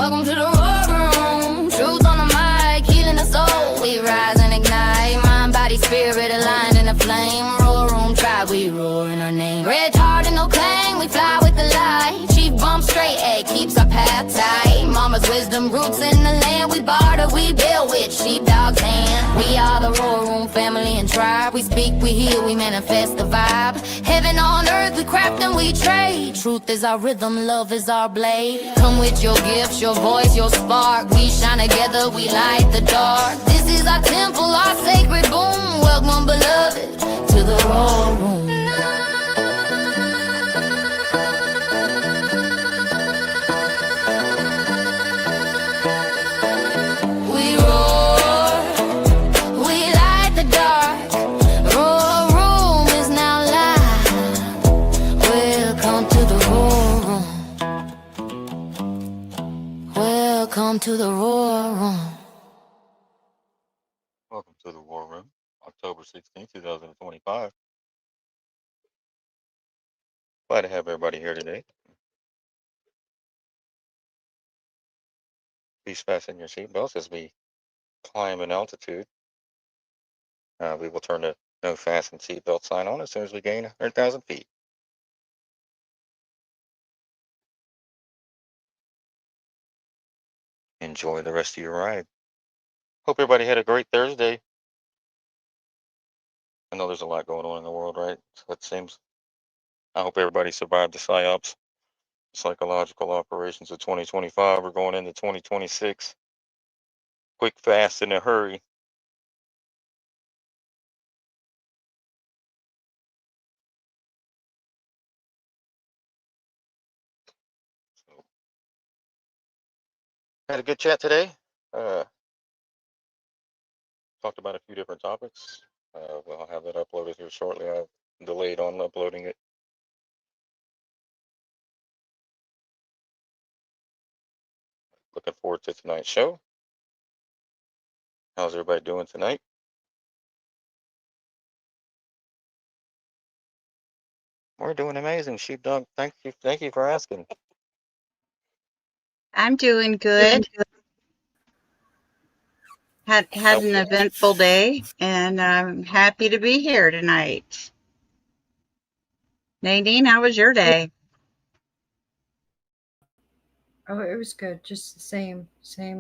Welcome to the war room. Truth on the mic, healing the soul. We rise and ignite. Mind, body, spirit aligned in a flame. Roar room tribe, we roar in our name. Red heart and no clang, we fly with the light. Chief bump straight, A keeps our path tight. Mama's wisdom roots in the land. We barter, we build with sheepdog's hand. We are the roar room family and tribe. We speak, we heal, we manifest the vibe. Heaven on earth, we craft and we trade. Truth is our rhythm, love is our blade. Come with your gifts, your voice, your spark. We shine together, we light the dark. This is our temple, our sacred boom. Welcome, beloved, to the roar room. We roar, we light the dark. Roar room is now live. Welcome to the roar room. Welcome to the roar room. Welcome to the War Room, October 16th, 2025. Glad to have everybody here today. Please fasten your seatbelts as we climb in altitude. We will turn the no fasten seatbelt sign on as soon as we gain 100,000 feet. Enjoy the rest of your ride. Hope everybody had a great Thursday. I know there's a lot going on in the world, right? So it seems. I hope everybody survived the PSYOPs, psychological operations of 2025. We're going into 2026. Quick, fast, in a hurry. So, had a good chat today. Talked about a few different topics. I'll have that uploaded here shortly. I've delayed on uploading it. Looking forward to tonight's show. How's everybody doing tonight? We're doing amazing, Sheepdog. Thank you for asking. I'm doing good. Had an eventful day, and I'm happy to be here tonight. Nadine, how was your day? Oh, it was good. Just the same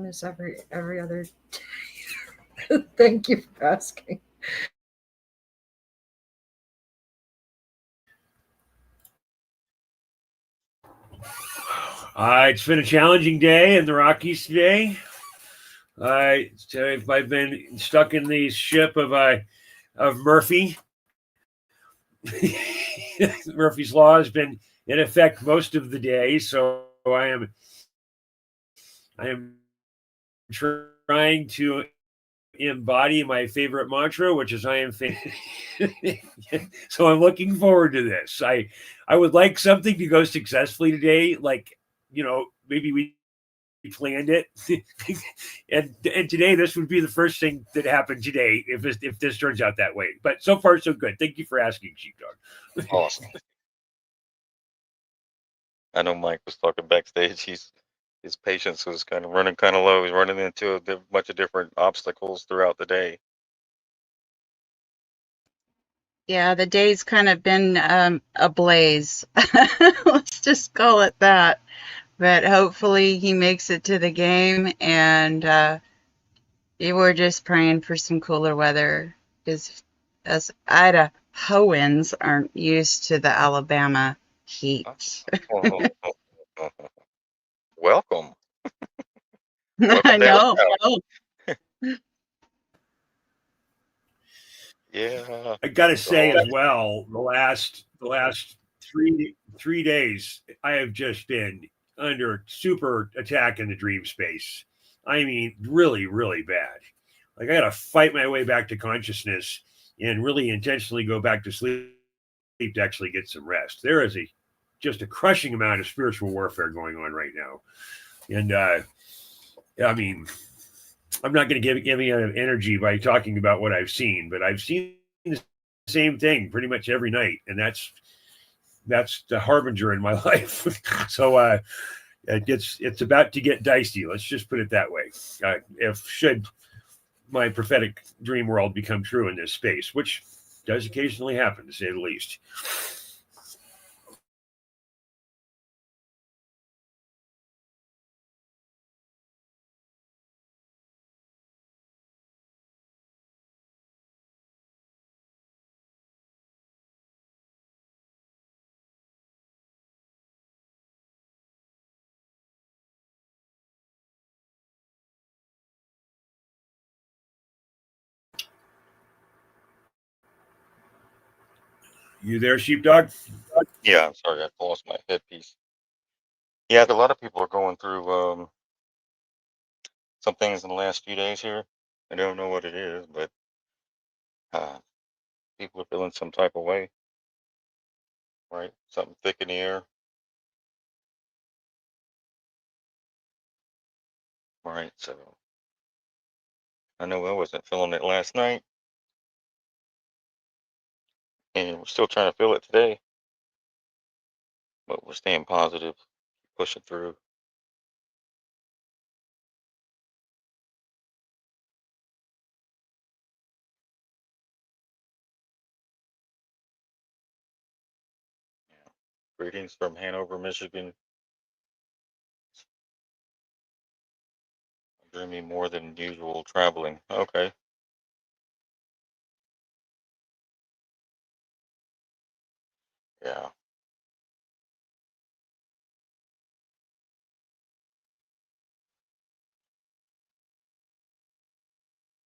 as every other day. Thank you for asking. It's been a challenging day in the Rockies today. I've been stuck in the ship of Murphy. Murphy's Law has been in effect most of the day, so I am trying to embody my favorite mantra, which is I am so I'm looking forward to this. I would like something to go successfully today, like, maybe we planned it and today this would be the first thing that happened today if this turns out that way. But so far so good. Thank you for asking, Sheepdog. Awesome. I know Mike was talking backstage. His patience was kind of running kind of low. He's running into a bunch of different obstacles throughout the day. Yeah, the day's kind of been a blaze. Let's just call it that. But hopefully he makes it to the game, and we're just praying for some cooler weather, because us Idahoans aren't used to the Alabama heat. Welcome. I know. Yeah. I gotta say as well, the last 3 days, I have just been under super attack in the dream space. I mean, really, really bad. Like, I gotta fight my way back to consciousness and really intentionally go back to sleep to actually get some rest. There is just a crushing amount of spiritual warfare going on right now. And I mean, I'm not going to give any energy by talking about what I've seen, but I've seen the same thing pretty much every night, and that's the harbinger in my life. So It's about to get dicey. Let's just put it that way. If should my prophetic dream world become true in this space, which does occasionally happen, to say the least. You there, sheepdog? Yeah, I'm sorry, I lost my headpiece. Yeah, a lot of people are going through some things in the last few days here. I don't know what it is, but uh, people are feeling some type of way, right? Something thick in the air, right? So I know I wasn't feeling it last night, and we're still trying to feel it today, but we're staying positive, pushing through. Yeah. Greetings from Hanover, Michigan. Dreaming more than usual traveling. Okay. Yeah.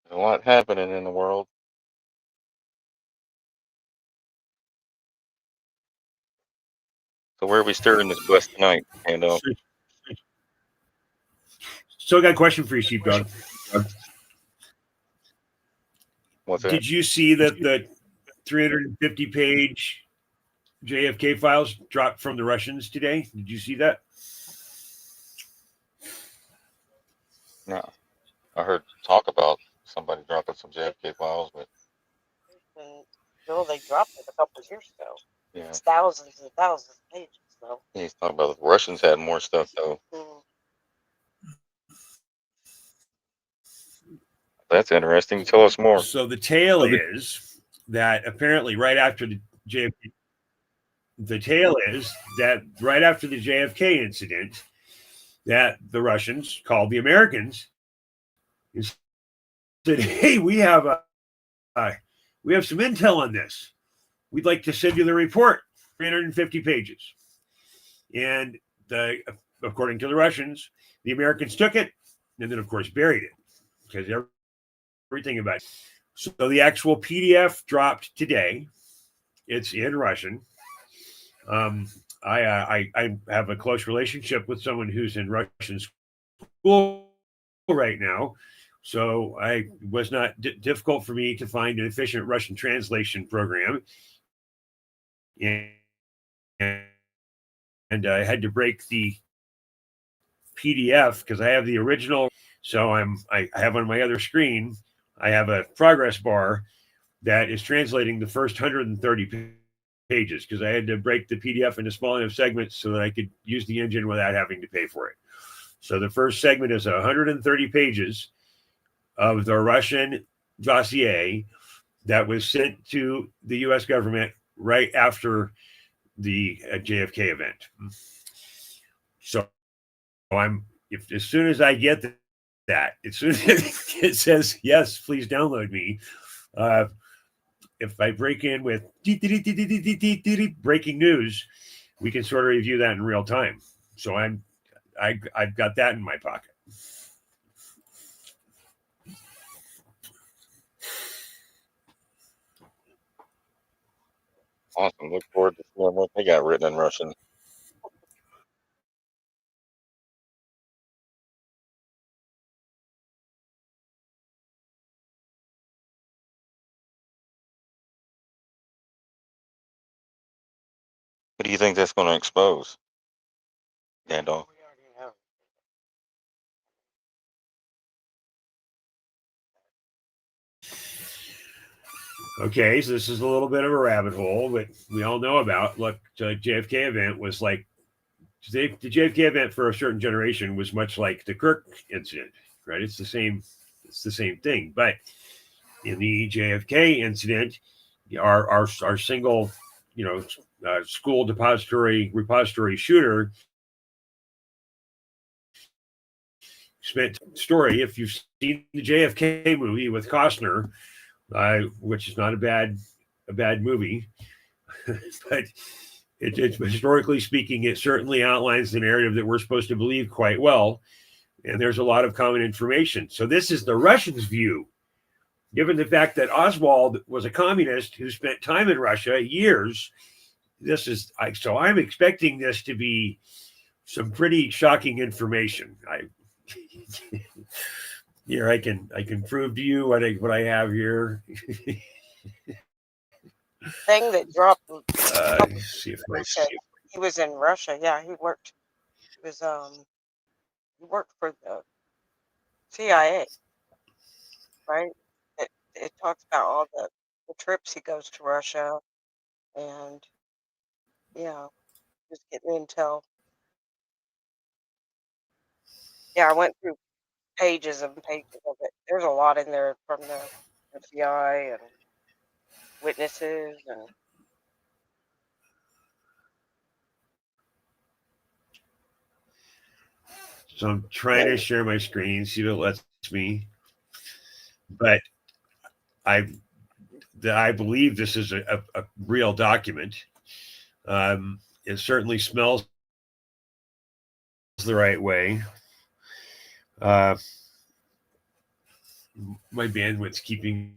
There's a lot happening in the world. So where are we steering this bus tonight? And So I got a question for you, sheepdog. what's that? Did you see that the 350 page JFK files dropped from the Russians today? Did you see that? No, I heard talk about somebody dropping some JFK files, but Bill, they dropped it a couple of years ago. yeah, It's thousands and thousands of pages, though. he's talking about the Russians had more stuff though. Mm. That's interesting. Tell us more. So the tale is that apparently right after the JFK, the tale is that right after the JFK incident, that the Russians called the Americans and said, "Hey, we have some intel on this. We'd like to send you the report, 350 pages." And according to the Russians, the Americans took it and then, of course, buried it because everything about it. So the actual PDF dropped today. It's in Russian. I have a close relationship with someone who's in Russian school right now, so I was not difficult for me to find an efficient Russian translation program, and, and I had to break the PDF because I have the original. So I have on my other screen, I have a progress bar that is translating the first 130 pages because I had to break the PDF into small enough segments so that I could use the engine without having to pay for it. So the first segment is 130 pages of the Russian dossier that was sent to the U.S. government right after the JFK event. So as soon as I get that, as soon as it says yes, please download me. If I break in with breaking news, we can sort of review that in real time. So I've got that in my pocket. Awesome. Look forward to seeing what they got written in Russian. What do you think that's going to expose, Gandalf? We already know. Okay, so this is a little bit of a rabbit hole, but we all know about. Look, the JFK event was like the JFK event for a certain generation was much like the Kirk incident, right? It's the same thing. But in the JFK incident, our single, school repository shooter spent story. If you've seen the JFK movie with Costner, which is not a bad movie, but it historically speaking, it certainly outlines the narrative that we're supposed to believe quite well. And there's a lot of common information. So this is the Russians' view, given the fact that Oswald was a communist who spent time in Russia years. So I'm expecting this to be some pretty shocking information. Here I can prove to you what I have here. Thing that dropped. See if He was in Russia. Yeah, he worked. He worked for the CIA, right? It talks about all the trips he goes to Russia, and just getting intel. Yeah, I went through pages and pages of it. There's a lot in there from the FBI and witnesses and. So I'm trying to share my screen, see if it lets me. But I believe this is a real document. It certainly smells the right way. My bandwidth's keeping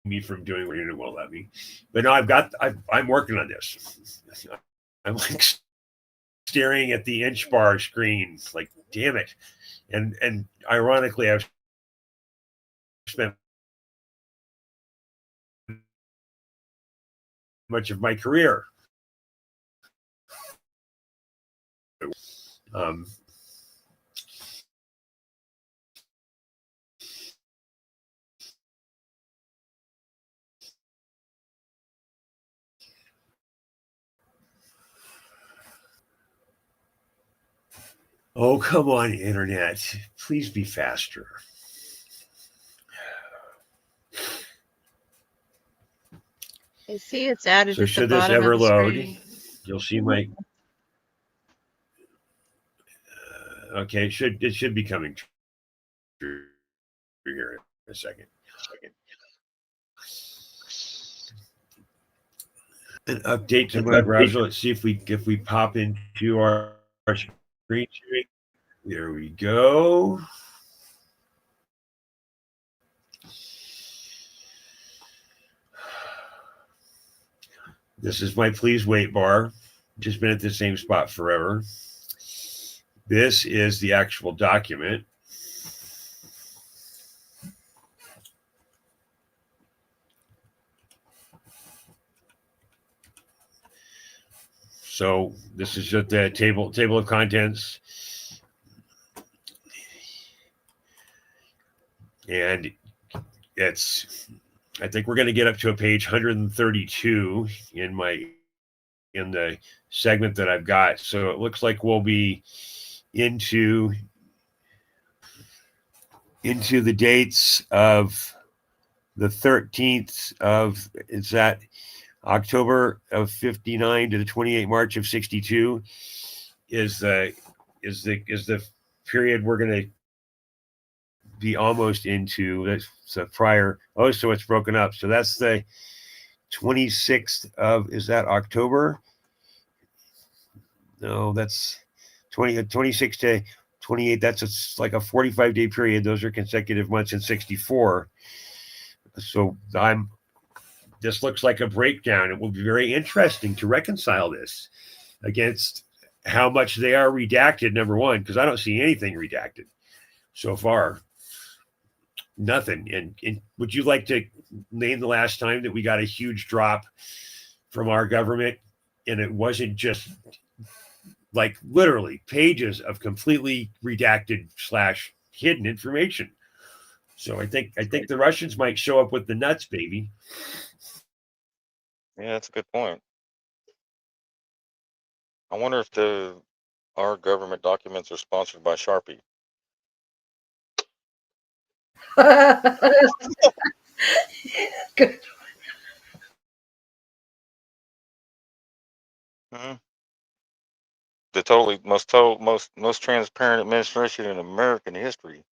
me from doing what it won't let me. But no, I'm working on this. I'm like staring at the inch bar screen, like, damn it. And ironically, I've spent much of my career oh, come on, internet. Please be faster. I see it's added So at the should this bottom ever of the load, screen. you'll see my. Okay, it should be coming through here in a second. An update to my browser. Let's see if we pop into our screen sharing. There we go. This is my please wait bar. Just been at the same spot forever. This is the actual document. So this is just the table of contents. And I think we're going to get up to a page 132 in the segment that I've got. So it looks like we'll be into the dates of the 13th of, is that October of 59 to the 28th March of 62 is the period we're going to be almost into. That's the prior. Oh, so it's broken up. So that's the 26th of, is that October? No, that's 26 to 28. That's like a 45-day period. Those are consecutive months in 64. So this looks like a breakdown. It will be very interesting to reconcile this against how much they are redacted, number one, because I don't see anything redacted so far. Nothing. And would you like to name the last time that we got a huge drop from our government and it wasn't just like literally pages of completely redacted / hidden information? So I think the Russians might show up with the nuts, baby. Yeah, that's a good point. I wonder if our government documents are sponsored by Sharpie. Good. Hmm. The most transparent administration in American history.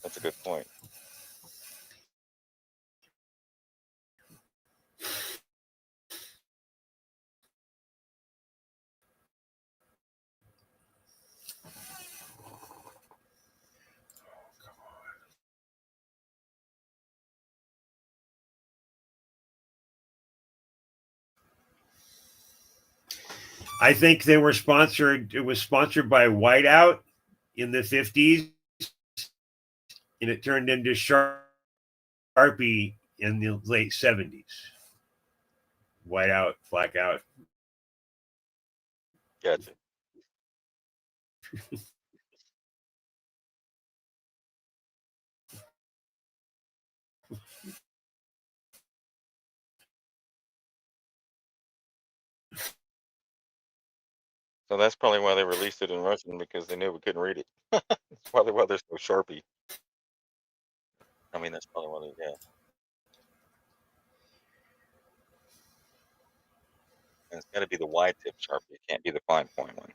That's a good point. I think they were sponsored. It was sponsored by Whiteout in the 50s, and it turned into Sharpie in the late 70s. Whiteout, blackout. Gotcha. So that's probably why they released it in Russian, because they knew we couldn't read it. That's probably why they're so Sharpie. I mean, that's probably why they, yeah. And it's got to be the wide tip Sharpie. It can't be the fine point one.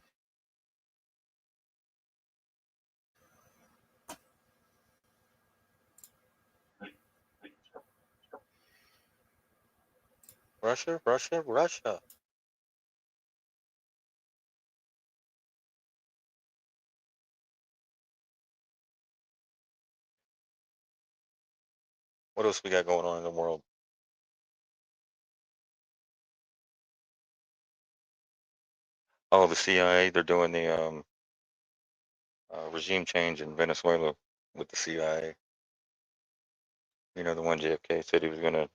Russia, Russia, Russia. What else we got going on in the world? Oh, the CIA. They're doing the regime change in Venezuela with the CIA. You know, the one JFK said he was going to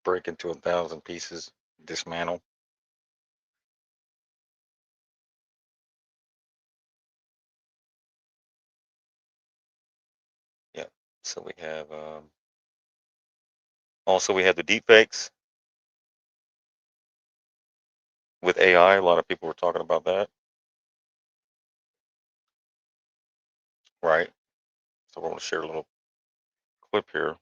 break into 1,000 pieces, dismantle. Yeah. So we have also we have the deep fakes with AI. A lot of people were talking about that, right? So we're going to share a little clip here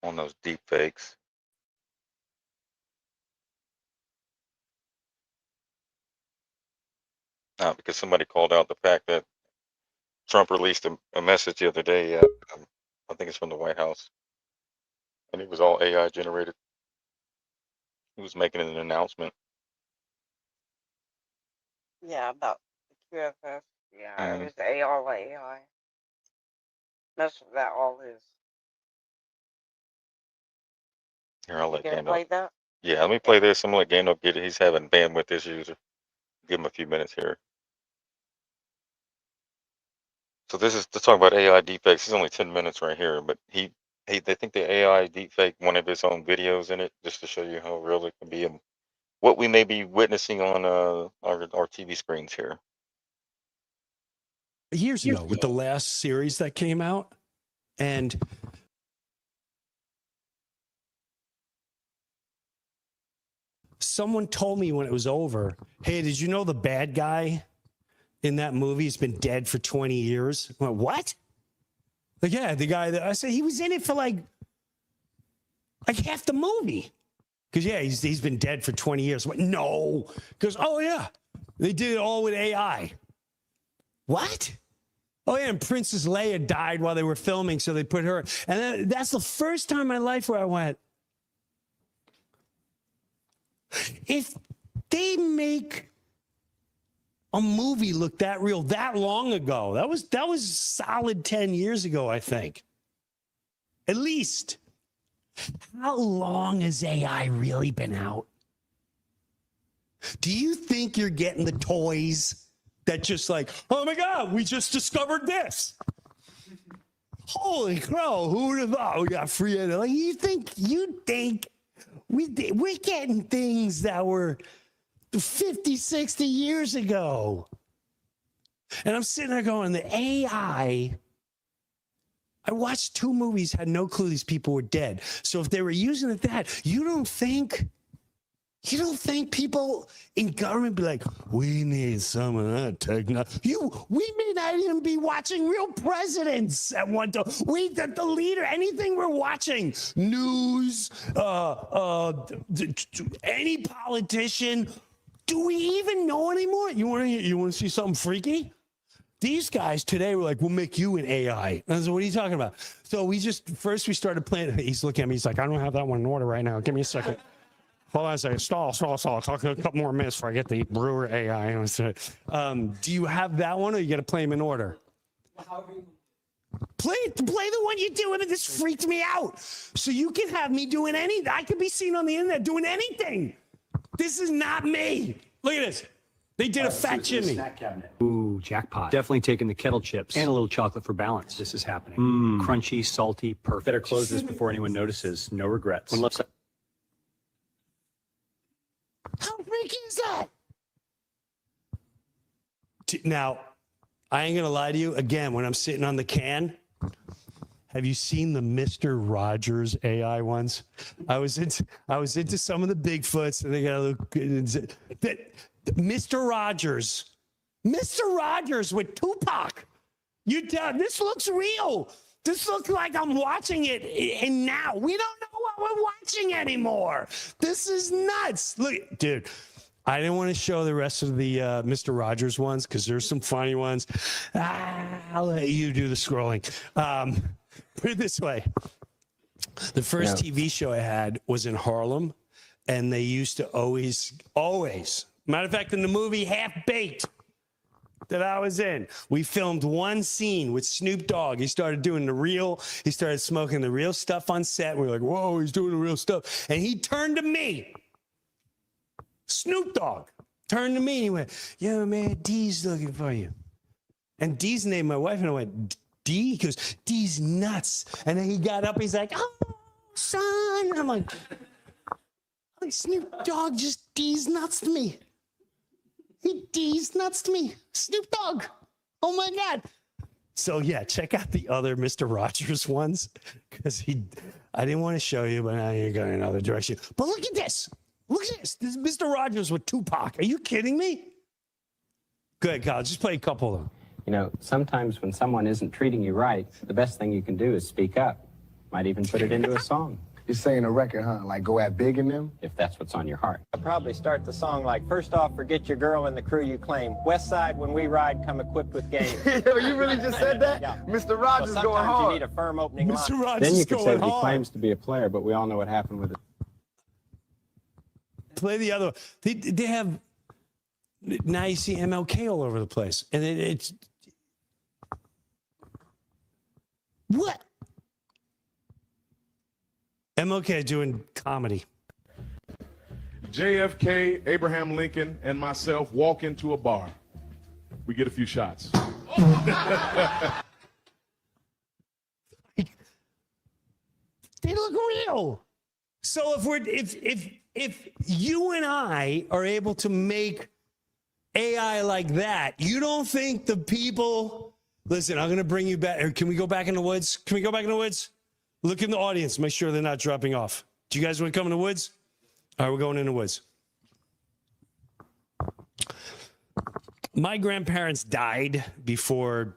on those deep fakes. Because somebody called out the fact that Trump released a message the other day. I think it's from the White House, and it was all AI generated. He was making an announcement. Yeah, about the QFS. Yeah, it Mm, was all AI. Most of that all is. here, I'll You let gonna Gandalf. play that? Yeah, let me Yeah. play this. I'm gonna let Gandalf get it. He's having bandwidth issues. Give him a few minutes here. So this is to talk about AI deepfakes. It's only 10 minutes right here, but they think the AI deepfake one of his own videos in it, just to show you how real it can be and what we may be witnessing on our TV screens here. Years ago with the last series that came out, and someone told me when it was over, hey, did you know the bad guy in that movie has been dead for 20 years? I went, what? Like, yeah, the guy that I said he was in it for like half the movie. Because yeah, he's been dead for 20 years. I went, no. Because oh yeah, they did it all with AI. What? Oh yeah, and Princess Leia died while they were filming, so they put her. And that's the first time in my life where I went, if they make a movie look that real that long ago, that was solid 10 years ago, I think. At least. How long has AI really been out? Do you think you're getting the toys that just like, oh my God, we just discovered this? Holy crow, who would have thought we got free? Like, you think we're getting things that were 50, 60 years ago. And I'm sitting there going, the AI. I watched 2 movies, had no clue these people were dead. So if they were using it that, you don't think people in government be like, we need some of that technology? We may not even be watching real presidents at one time. The leader, anything we're watching, news, any politician, do we even know anymore? You want to see something freaky? These guys today were like, we'll make you an AI. And I said, what are you talking about? So we started playing. He's looking at me. He's like, I don't have that one in order right now. Give me a second. Hold on a second. Stall. Talk a couple more minutes before I get the Brewer AI. Do you have that one, or you got to play them in order? Play the one you're doing. This freaked me out. So you can have me doing anything. I could be seen on the internet doing anything. This is not me. Look at this. They did a fat chimney. Snack cabinet. Ooh, jackpot. Definitely taking the kettle chips and a little chocolate for balance. This is happening. Crunchy, salty, perfect. Better close this before anyone notices. No regrets. One left side. How freaky is that? Now, I ain't gonna lie to you. Again, when I'm sitting on the can, have you seen the Mr. Rogers AI ones? I was into some of the Bigfoots, and they got a little. Mr. Rogers with Tupac. This looks real. This looks like I'm watching it, and now we don't know what we're watching anymore. This is nuts. Look, dude, I didn't want to show the rest of the Mr. Rogers ones because there's some funny ones. I'll let you do the scrolling. Put it this way. The first TV show I had was in Harlem, and they used to always, matter of fact, in the movie Half Baked that I was in, we filmed one scene with Snoop Dogg. He started smoking the real stuff on set. We were like, whoa, he's doing the real stuff. And he turned to me. Snoop Dogg turned to me and he went, yo, man, D's looking for you. And D's named my wife, and I went, D? He goes, D's nuts. And then he got up, he's like, oh, son. I'm like, Snoop Dogg just D's nuts to me. He D's nuts to me. Snoop Dogg. Oh my God. So yeah, check out the other Mr. Rogers ones, because I didn't want to show you, but now you're going another direction. But look at this. This is Mr. Rogers with Tupac. Are you kidding me? Go ahead, Kyle. Just play a couple of them. You know, sometimes when someone isn't treating you right, the best thing you can do is speak up. Might even put it into a song. You're saying a record, huh? Like go at big in them? If that's what's on your heart. I'll probably start the song like, first off, forget your girl and the crew you claim. West Side, when we ride, come equipped with game. Yo, you really just said that? Yeah. Mr. Rogers So going sometimes you hard. need a firm opening Mr. line. Rogers Then you is could say going that he hard. claims to be a player, but we all know what happened with it. Play the other one. They have, now you see MLK all over the place. And it's, what? MLK doing comedy. JFK, Abraham Lincoln, and myself walk into a bar. We get a few shots. They look real. So if you and I are able to make AI like that, you don't think the people, listen, I'm going to bring you back. Can we go back in the woods? Can we go back in the woods? Look in the audience. Make sure they're not dropping off. Do you guys want to come in the woods? All right, we're going in the woods. My grandparents died before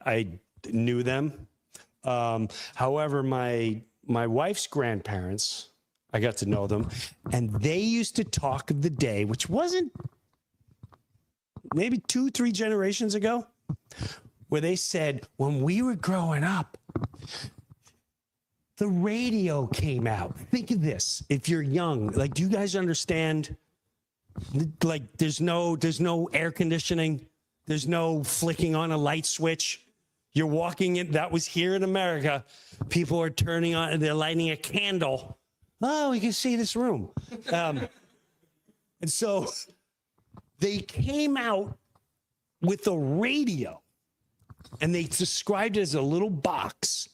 I knew them. However, my wife's grandparents, I got to know them, and they used to talk of the day, which wasn't maybe 2-3 generations ago, where they said, when we were growing up, the radio came out. Think of this. If you're young, like, do you guys understand? Like, there's no air conditioning. There's no flicking on a light switch. You're walking in. That was here in America. People are turning on, they're lighting a candle. Oh, we can see this room. And so they came out with a radio, and they described it as a little box.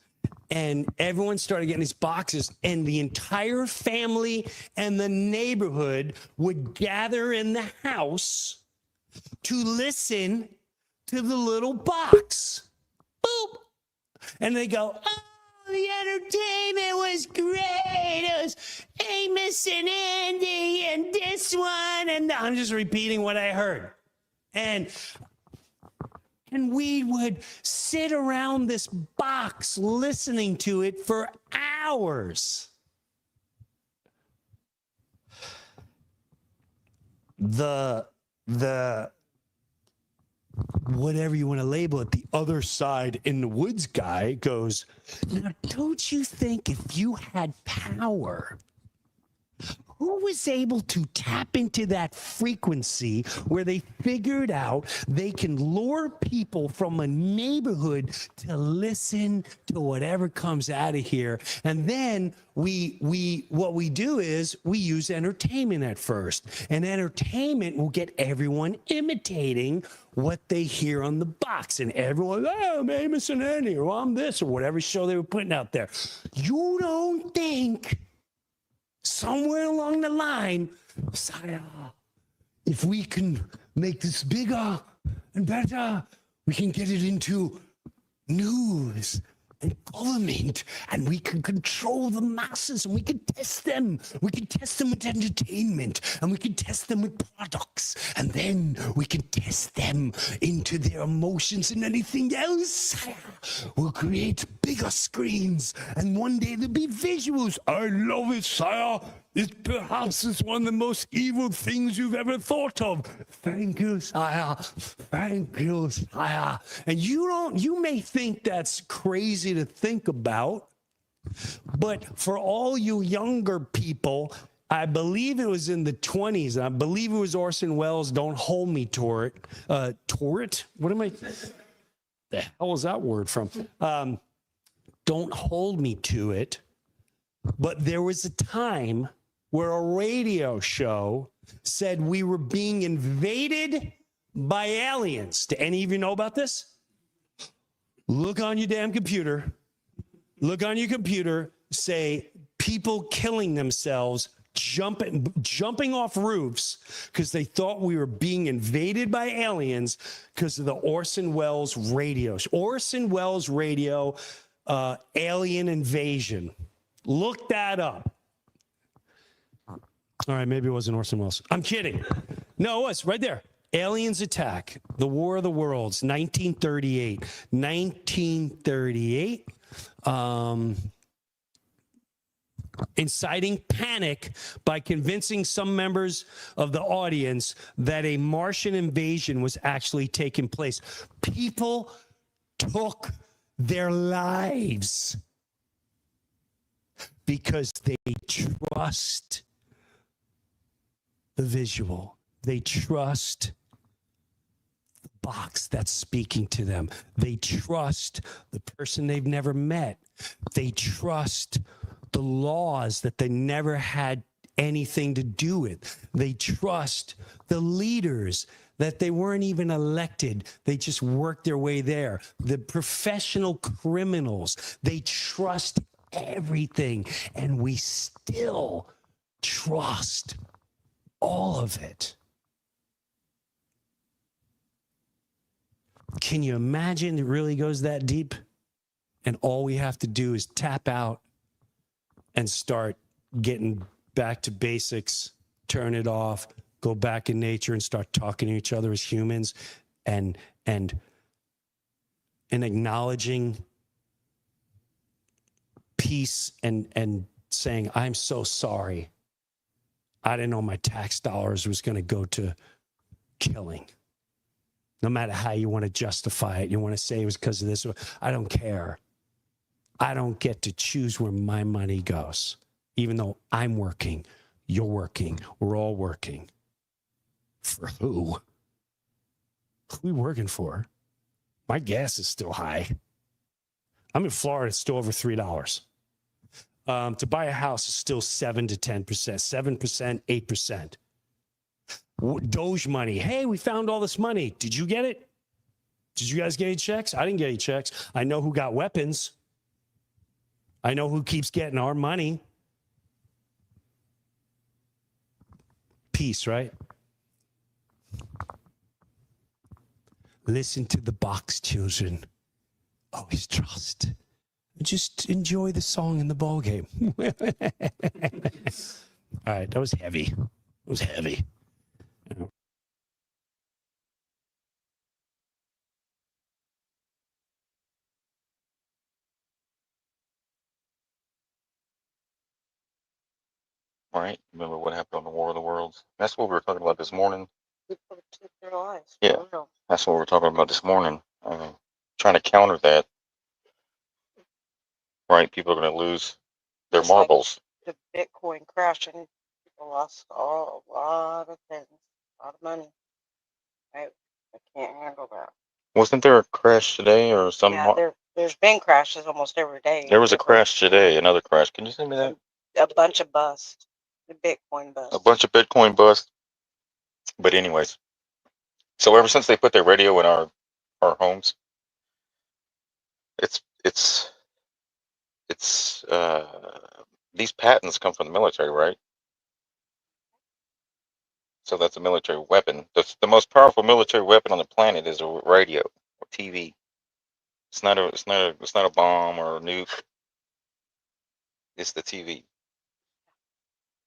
And everyone started getting these boxes, and the entire family and the neighborhood would gather in the house to listen to the little box. Boop. And they go, oh, the entertainment was great. It was Amos and Andy and this one. And I'm just repeating what I heard. And we would sit around this box listening to it for hours. The whatever you want to label it, the other side in the woods guy goes, now don't you think if you had power, who was able to tap into that frequency where they figured out they can lure people from a neighborhood to listen to whatever comes out of here? And then what we do is we use entertainment at first, and entertainment will get everyone imitating what they hear on the box, and everyone, oh, I'm Amos and Andy, or I'm this, or whatever show they were putting out there. You don't think somewhere along the line, Saya, if we can make this bigger and better, we can get it into news and government, and we can control the masses, and we can test them. We can test them with entertainment, and we can test them with products, and then we can test them into their emotions and anything else. We'll create bigger screens, and one day there'll be visuals. I love it, sire. It perhaps is one of the most evil things you've ever thought of. Thank you, sire. Thank you, sire. And you may think that's crazy to think about, but for all you younger people, I believe it was in the 20s. I believe it was Orson Welles' Don't Hold Me to It. What am I? The hell is that word from? Don't Hold Me to It. But there was a time where a radio show said we were being invaded by aliens. Do any of you know about this? Look on your damn computer. Look on your computer. Say people killing themselves, jumping off roofs because they thought we were being invaded by aliens because of the Orson Welles radio. Orson Welles radio, alien invasion. Look that up. All right, maybe it wasn't Orson Welles. I'm kidding. No, it was right there. Aliens Attack, The War of the Worlds, 1938. 1938. Inciting panic by convincing some members of the audience that a Martian invasion was actually taking place. People took their lives because they trust the visual. They trust the box that's speaking to them. They trust the person they've never met. They trust the laws that they never had anything to do with. They trust the leaders that they weren't even elected. They just worked their way there. The professional criminals, they trust everything, and we still trust all of it. Can you imagine it really goes that deep? And all we have to do is tap out and start getting back to basics, turn it off, go back in nature and start talking to each other as humans, and acknowledging peace and saying, I'm so sorry. I didn't know my tax dollars was going to go to killing. No matter how you want to justify it, you want to say it was because of this. I don't care. I don't get to choose where my money goes, even though I'm working, you're working, we're all working. For who? Who are we working for? My gas is still high. I'm in Florida, it's still over $3. To buy a house is still 7 to 10%, 7%, 8%. Doge money. Hey, we found all this money. Did you get it? Did you guys get any checks? I didn't get any checks. I know who got weapons. I know who keeps getting our money. Peace, right? Listen to the box, children. Always trust. Just enjoy the song in the ball game. All right, that was heavy. It was heavy. Right? Remember what happened on the War of the Worlds? That's what we were talking about this morning. People took their lives. Yeah. For real. That's what we're talking about this morning. Trying to counter that. Right? People are going to lose their Just like marbles. the Bitcoin crashing, people lost a lot of things, a lot of money. I can't handle that. Wasn't there a crash today or some? Yeah, there's been crashes almost every day. There was a crash today, another crash. Can you send me that? A bunch of busts. The Bitcoin bust. A bunch of Bitcoin bust. But anyways, so ever since they put their radio in our homes, it's these patents come from the military, right? So that's a military weapon. The most powerful military weapon on the planet is a radio or TV. It's not a bomb or a nuke. It's the TV.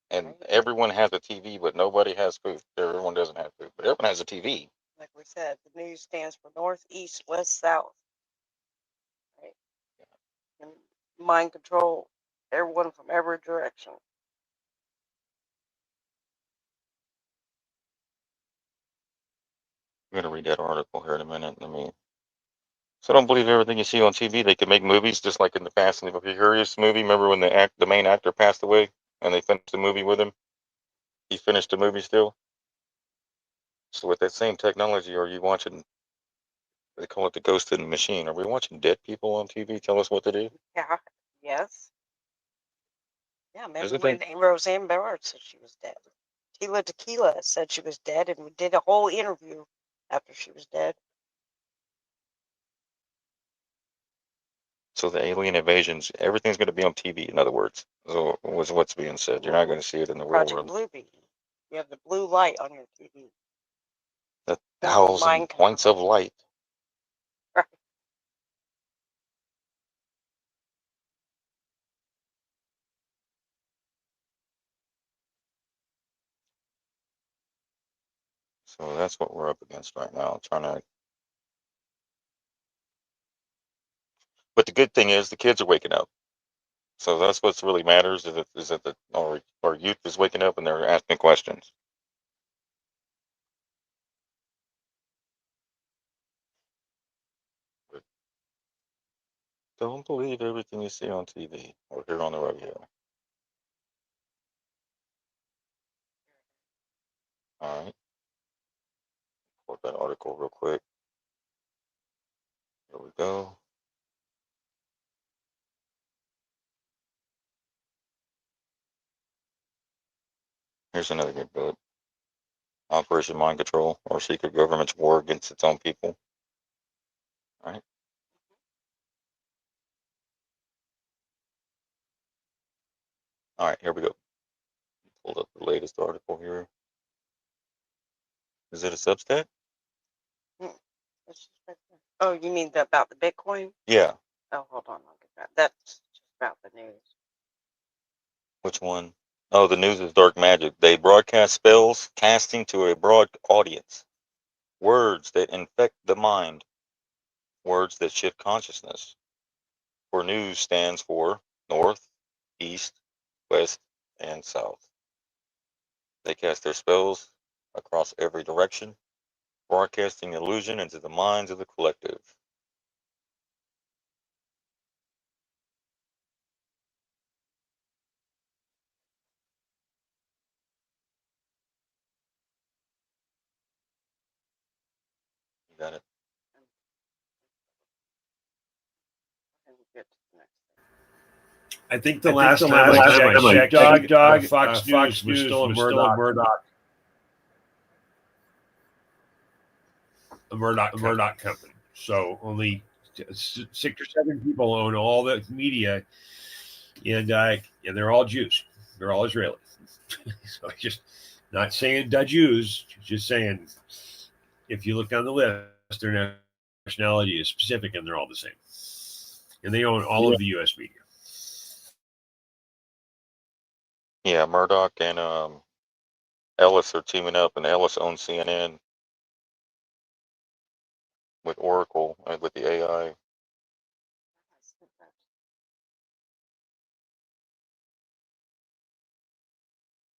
And everyone has a TV, but nobody has food. Everyone doesn't have food, but everyone has a TV. Like we said, the news stands for north, east, west, south. Right? And mind control everyone from every direction. I'm gonna read that article here in a minute. So don't believe everything you see on TV. They can make movies just like in the Fast and the Furious movie. Remember when the main actor passed away and they finished the movie with him? He finished the movie still. So with that same technology, are you watching? They call it the ghost in the machine. Are we watching dead people on TV tell us what to do? Yeah. Yes. Yeah. Remember when Roseanne Barrett said she was dead? Tila Tequila said she was dead, and we did a whole interview after she was dead. So the alien invasions, everything's going to be on TV. In other words, so was what's being said. You're not going to see it in the real Project world. Bluebeam. You have the blue light on your TV. 1,000 points of light. Right. So that's what we're up against right now. But the good thing is the kids are waking up. So that's what's really matters is that our youth is waking up and they're asking questions. But don't believe everything you see on TV or hear on the radio. All right. Pull that article real quick. Here we go. Here's another good book. Operation Mind Control, or Secret Government's War Against Its Own People. All right. All right, here we go. Pulled up the latest article here. Is it a Substack? Oh, you mean about the Bitcoin? Yeah. Oh, hold on. I'll get that. That's just about the news. Which one? Oh, the news is dark magic. They broadcast spells, casting to a broad audience. Words that infect the mind. Words that shift consciousness. For news stands for north, east, west, and south. They cast their spells across every direction, broadcasting illusion into the minds of the collective. You got it. I think the last time I checked, Fox News was still a Murdoch company. So only 6 or 7 people own all the media, and they're all Jews. They're all Israelis. So just not saying Jews, just saying if you look down the list, their nationality is specific, and they're all the same. And they own all of the U.S. media. Yeah, Murdoch and Ellis are teaming up, and Ellis owns CNN with Oracle and with the AI.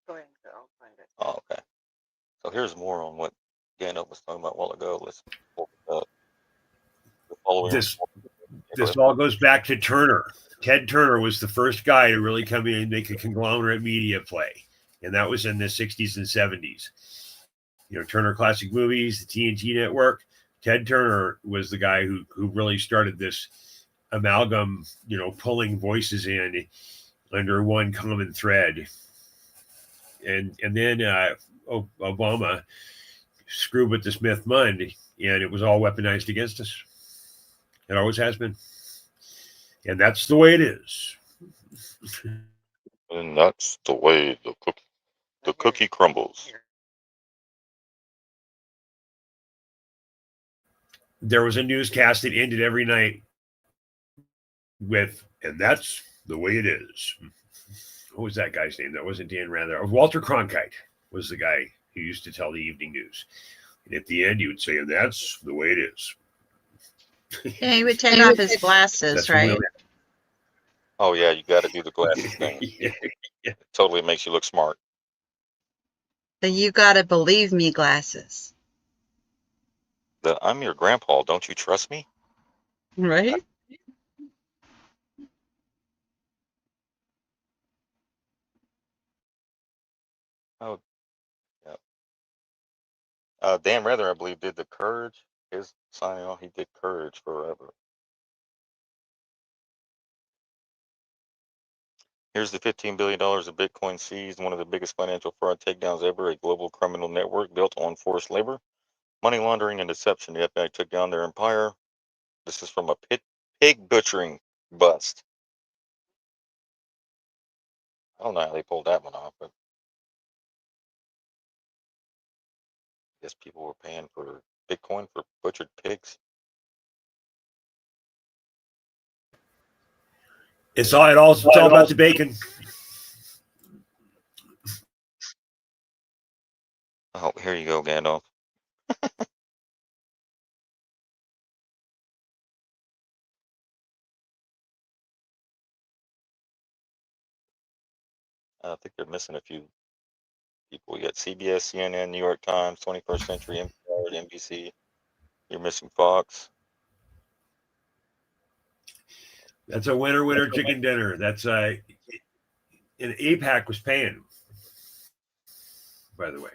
Go ahead, I'll find it. Oh, okay. So here's more on what Gandalf was talking about a while ago. Let's pull it up. The following This all goes back to Turner. Ted Turner was the first guy to really come in and make a conglomerate media play, and that was in the 60s and 70s. Turner Classic Movies, the TNT Network. Ted Turner was the guy who really started this amalgam, pulling voices in under one common thread. And then Obama screwed with the Smith-Munn, and it was all weaponized against us. It always has been. And that's the way it is. And that's the way the cookie crumbles. There was a newscast that ended every night with, and that's the way it is. What was that guy's name? That wasn't Dan Rather. Walter Cronkite was the guy who used to tell the evening news. And at the end, he would say, and that's the way it is. Yeah, he would take off his glasses, That's right? really. Oh yeah, you got to do the glasses thing. Yeah. It totally makes you look smart. The "you gotta believe me" glasses, I'm your grandpa. Don't you trust me? right? Oh, yeah. Dan Rather, I believe, did the Courage. His signing off, he did Courage forever. Here's the $15 billion of Bitcoin seized, one of the biggest financial fraud takedowns ever, a global criminal network built on forced labor, money laundering, and deception. The FBI took down their empire. This is from a pig butchering bust. I don't know how they pulled that one off, but I guess people were paying for Bitcoin for butchered pigs. It's all about the bacon. Oh, here you go, Gandalf. I think they're missing a few people. You got CBS, CNN, New York Times, 21st Century, NPR, NBC. You're missing Fox. That's a winner chicken dinner. That's and APAC was paying, by the way.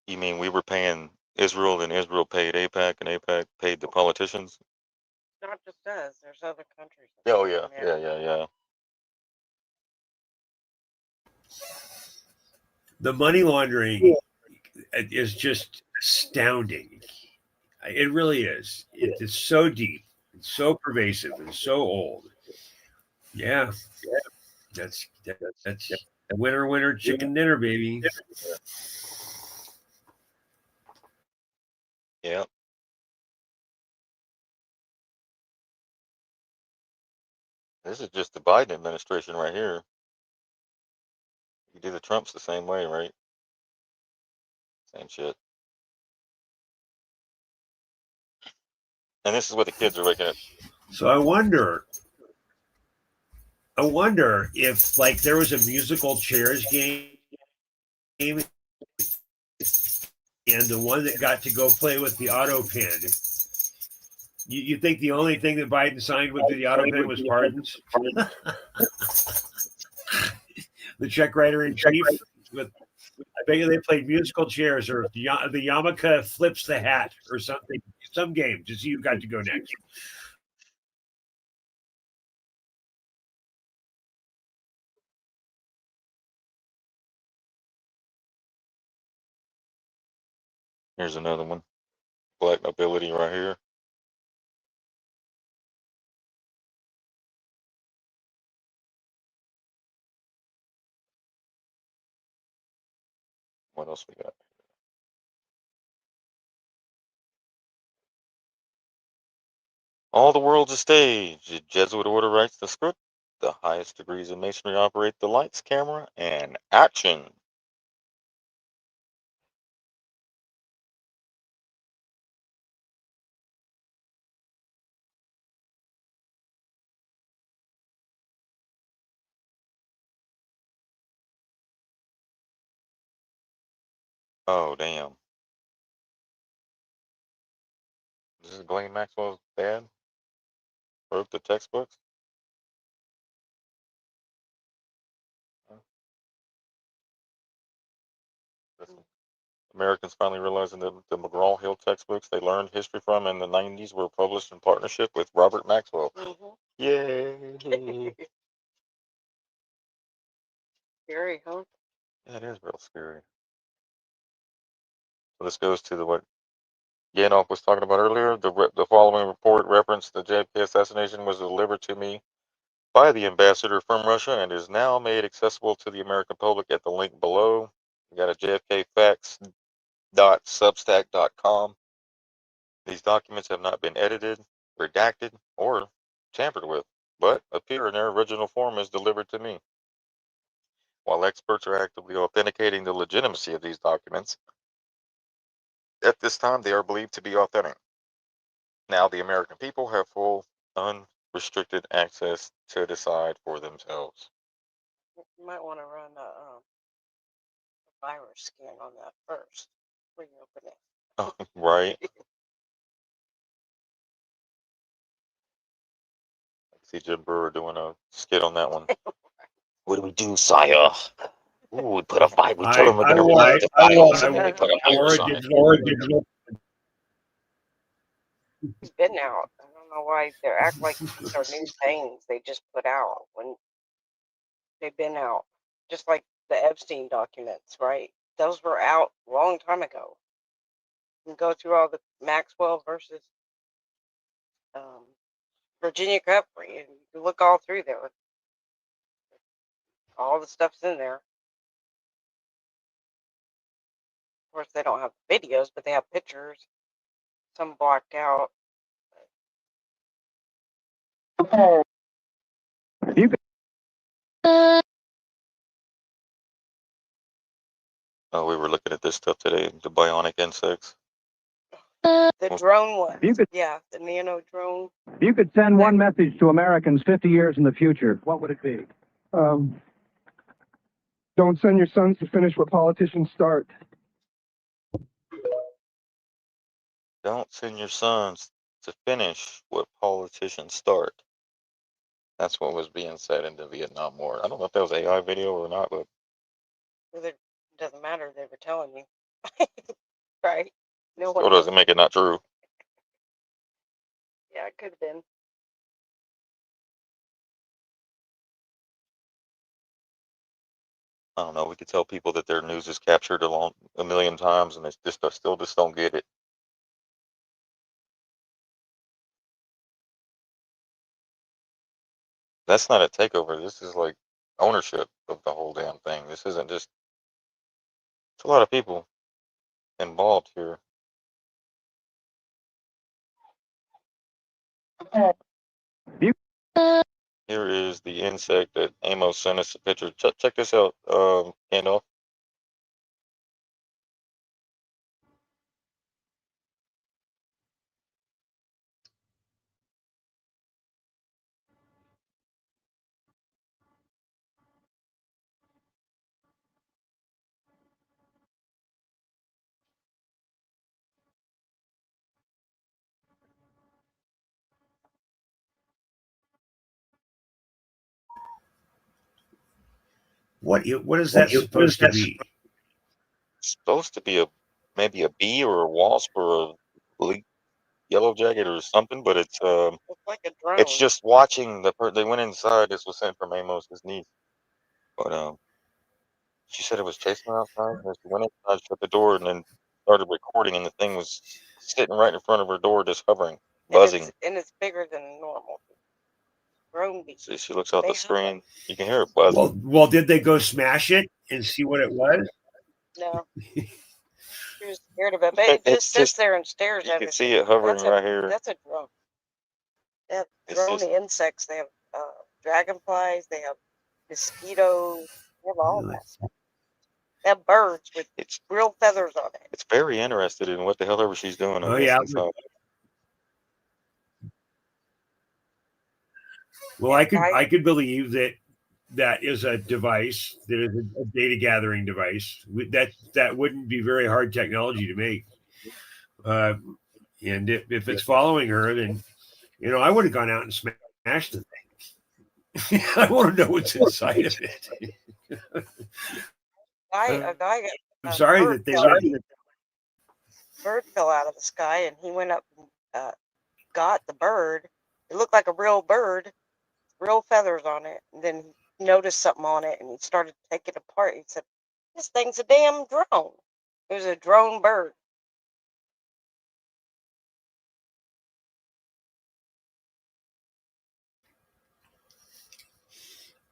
You mean we were paying Israel, and Israel paid APAC, and APAC paid the politicians? Not just us. There's other countries. Oh yeah. The money laundering is just astounding. It really is. It is so deep, it's so pervasive, and so old. Yeah, that's a winner chicken dinner, baby. Yeah. This is just the Biden administration right here. You do the Trumps the same way, right? Same shit. And this is what the kids are waking up. So I wonder if like there was a musical chairs game, and the one that got to go play with the auto pen. You think the only thing that Biden signed with the auto pen was pardons? The check writer in chief. I bet you they played musical chairs, or the yarmulke flips the hat, or something. Some game to see who got to go next. Here's another one. Black nobility right here. What else we got? All the world's a stage. The Jesuit order writes the script. The highest degrees of masonry operate the lights, camera, and action. Oh, damn. This is Glenn Maxwell's dad? Wrote the textbooks? Americans finally realizing that the McGraw-Hill textbooks they learned history from in the 90s were published in partnership with Robert Maxwell. Yay! Scary, huh? That is real scary. So this goes to what Gandalph was talking about earlier. The following report referenced the JFK assassination was delivered to me by the ambassador from Russia and is now made accessible to the American public at the link below. We got a jfkfacts.substack.com. These documents have not been edited, redacted, or tampered with, but appear in their original form as delivered to me. While experts are actively authenticating the legitimacy of these documents, at this time they are believed to be authentic. Now the American people have full, unrestricted access to decide for themselves. You might want to run a virus scan on that first before you open it. Right? I see Jim Brewer doing a skit on that one. What do we do, sire? Ooh, we put a virus. We tell them we're gonna release the virus, and then we put a virus on it. It's been out. I don't know why they act like these are new things they just put out when they've been out. Just like the Epstein documents, right? Those were out a long time ago. You can go through all the Maxwell versus Virginia Guthrie, and you can look all through there. All the stuff's in there. Of course, they don't have videos, but they have pictures. Some blocked out. Oh, we were looking at this stuff today, the bionic insects. The drone one. Yeah, the nano drone. If you could send one message to Americans 50 years in the future, what would it be? Don't send your sons to finish what politicians start. Don't send your sons to finish what politicians start. That's what was being said in the Vietnam War. I don't know if that was AI video or not, but It doesn't matter. They were telling you. Right? No one still doesn't make it not true. Yeah, it could have been. I don't know. We could tell people that their news is captured a million times, and they still just don't get it. That's not a takeover. This is like ownership of the whole damn thing. This isn't just. It's a lot of people involved here. Here is the insect that Amos sent us a picture. Check this out, Gandalf. What is that supposed to be? It's supposed to be maybe a bee or a wasp or a yellow jacket or something, but it's like a drone. It's just watching they went inside. This was sent from Amos's niece, but she said it was chasing her outside. And she went inside, shut the door, and then started recording, and the thing was sitting right in front of her door, just hovering, buzzing. And it's bigger than normal. Drone bee. See, she looks out the screen. You can hear it buzzing. Well, did they go smash it and see what it was? No. She was scared of it, but it just sits there and stares at her. You can see it hovering right here. That's a drone. They have It's drone just insects. They have dragonflies. They have mosquitoes. They have all that stuff. They have birds with it's real feathers on it. it's very interested in what the hell ever she's doing, I Oh guess, yeah. inside. Well, I could believe that that is a device that is a data gathering device that wouldn't be very hard technology to make. And if it's following her, then I would have gone out and smashed the thing. I want to know what's inside of it. A guy I'm got sorry that they wouldn't. bird fell out of the sky, and he went up and got the bird. It looked like a real bird, real feathers on it. And then he noticed something on it, and he started taking it apart. He said, "This thing's a damn drone." It was a drone bird.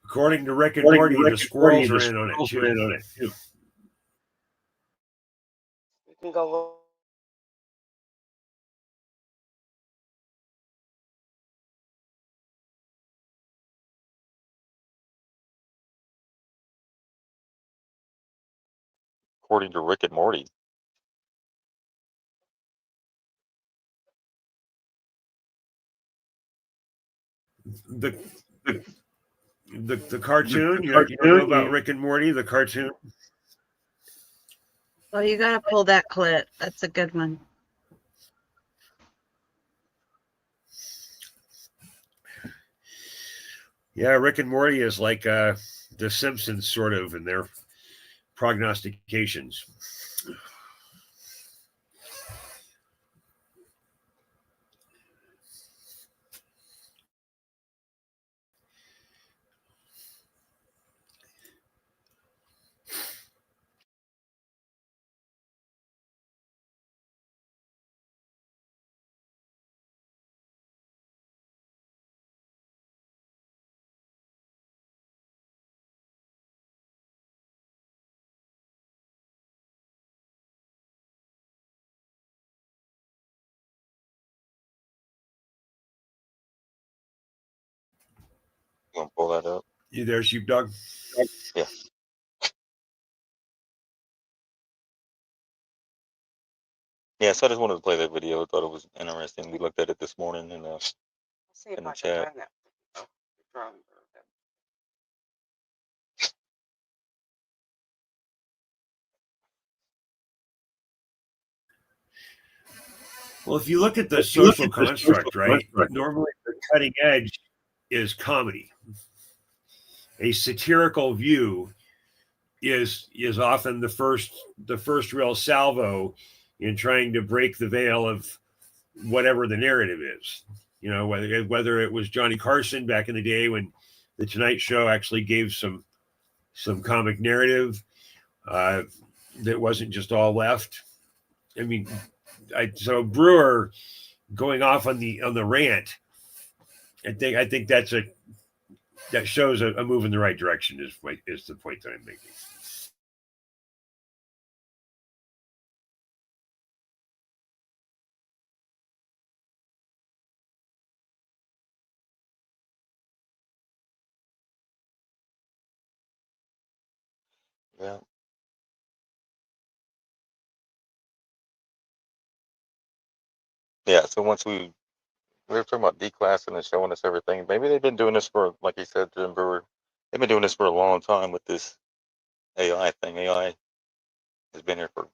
According to Rick and Morty, the squirrels are in on it too. You can go look. According to Rick and Morty. The cartoon. You don't know about Rick and Morty, the cartoon? Well, you got to pull that clip. That's a good one. Yeah, Rick and Morty is like The Simpsons, sort of, in their prognostications. You want to pull that up? You there, sheepdog? Yeah. Yeah, so I just wanted to play that video. I thought it was interesting. We looked at it this morning in I'll see if the I can chat. find that drone bird. Well, if you look at the social construct, right? Normally, the cutting edge is comedy. A satirical view is often the first real salvo in trying to break the veil of whatever the narrative is. Whether it was Johnny Carson back in the day when the Tonight Show actually gave some comic narrative that wasn't just all left. I mean, so Brewer going off on the rant. I think that shows a move in the right direction. Is the point that I'm making. Yeah. Yeah. So once we were talking about declassing and showing us everything, maybe they've been doing this for, like you said, Jim Brewer. They've been doing this for a long time with this AI thing. AI has been here for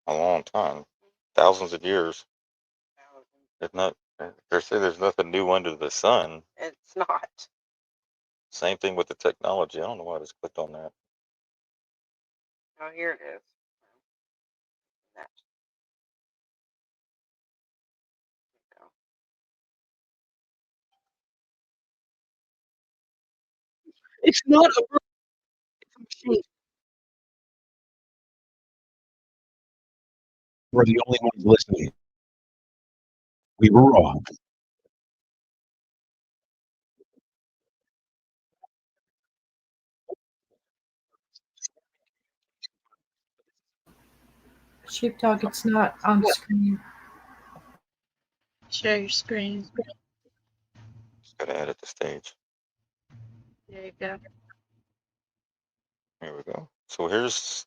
a long time, thousands of years. If not, they say there's nothing new under the sun. It's not. Same thing with the technology. I don't know why I just clicked on that. Oh, here it is. That. Go. It's not a bird, it's a machine. We're the only ones listening. We were wrong. Sheepdog, it's not on screen. Share your screen. to edit the stage. There you go. Here we go. So here's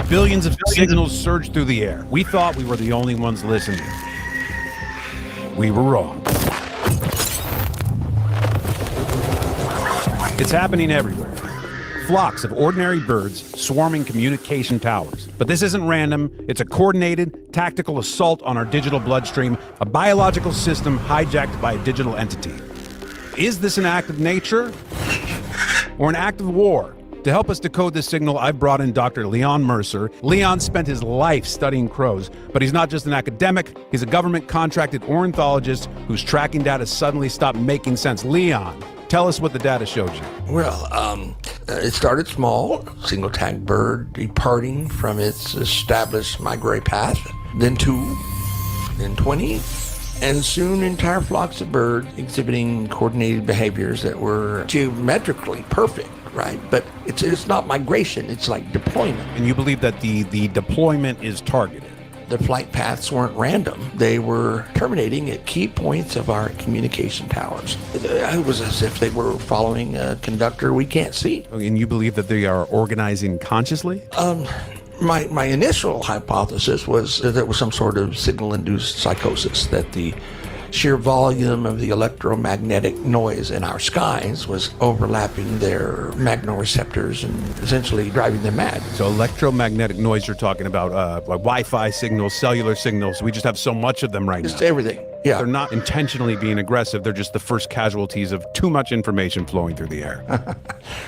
Billions of signals surged through the air. We thought we were the only ones listening. We were wrong. It's happening everywhere. Flocks of ordinary birds swarming communication towers. But this isn't random. It's a coordinated, tactical assault on our digital bloodstream, a biological system hijacked by a digital entity. Is this an act of nature or an act of war? To help us decode this signal, I've brought in Dr. Leon Mercer. Leon spent his life studying crows, but he's not just an academic, he's a government-contracted ornithologist whose tracking data suddenly stopped making sense. Leon, tell us what the data showed you. Well, it started small, single-tagged bird departing from its established migratory path, then 2, then 20, and soon entire flocks of birds exhibiting coordinated behaviors that were geometrically perfect. Right, but it's not migration, it's like deployment. And you believe that the deployment is targeted? The flight paths weren't random. They were terminating at key points of our communication towers. It was as if they were following a conductor we can't see. And you believe that they are organizing consciously? My initial hypothesis was that there was some sort of signal-induced psychosis, that the sheer volume of the electromagnetic noise in our skies was overlapping their magnetoreceptors and essentially driving them mad. So electromagnetic noise, you're talking about like Wi-Fi signals, cellular signals. We just have so much of them right now. Just everything. Yeah. They're not intentionally being aggressive. They're just the first casualties of too much information flowing through the air.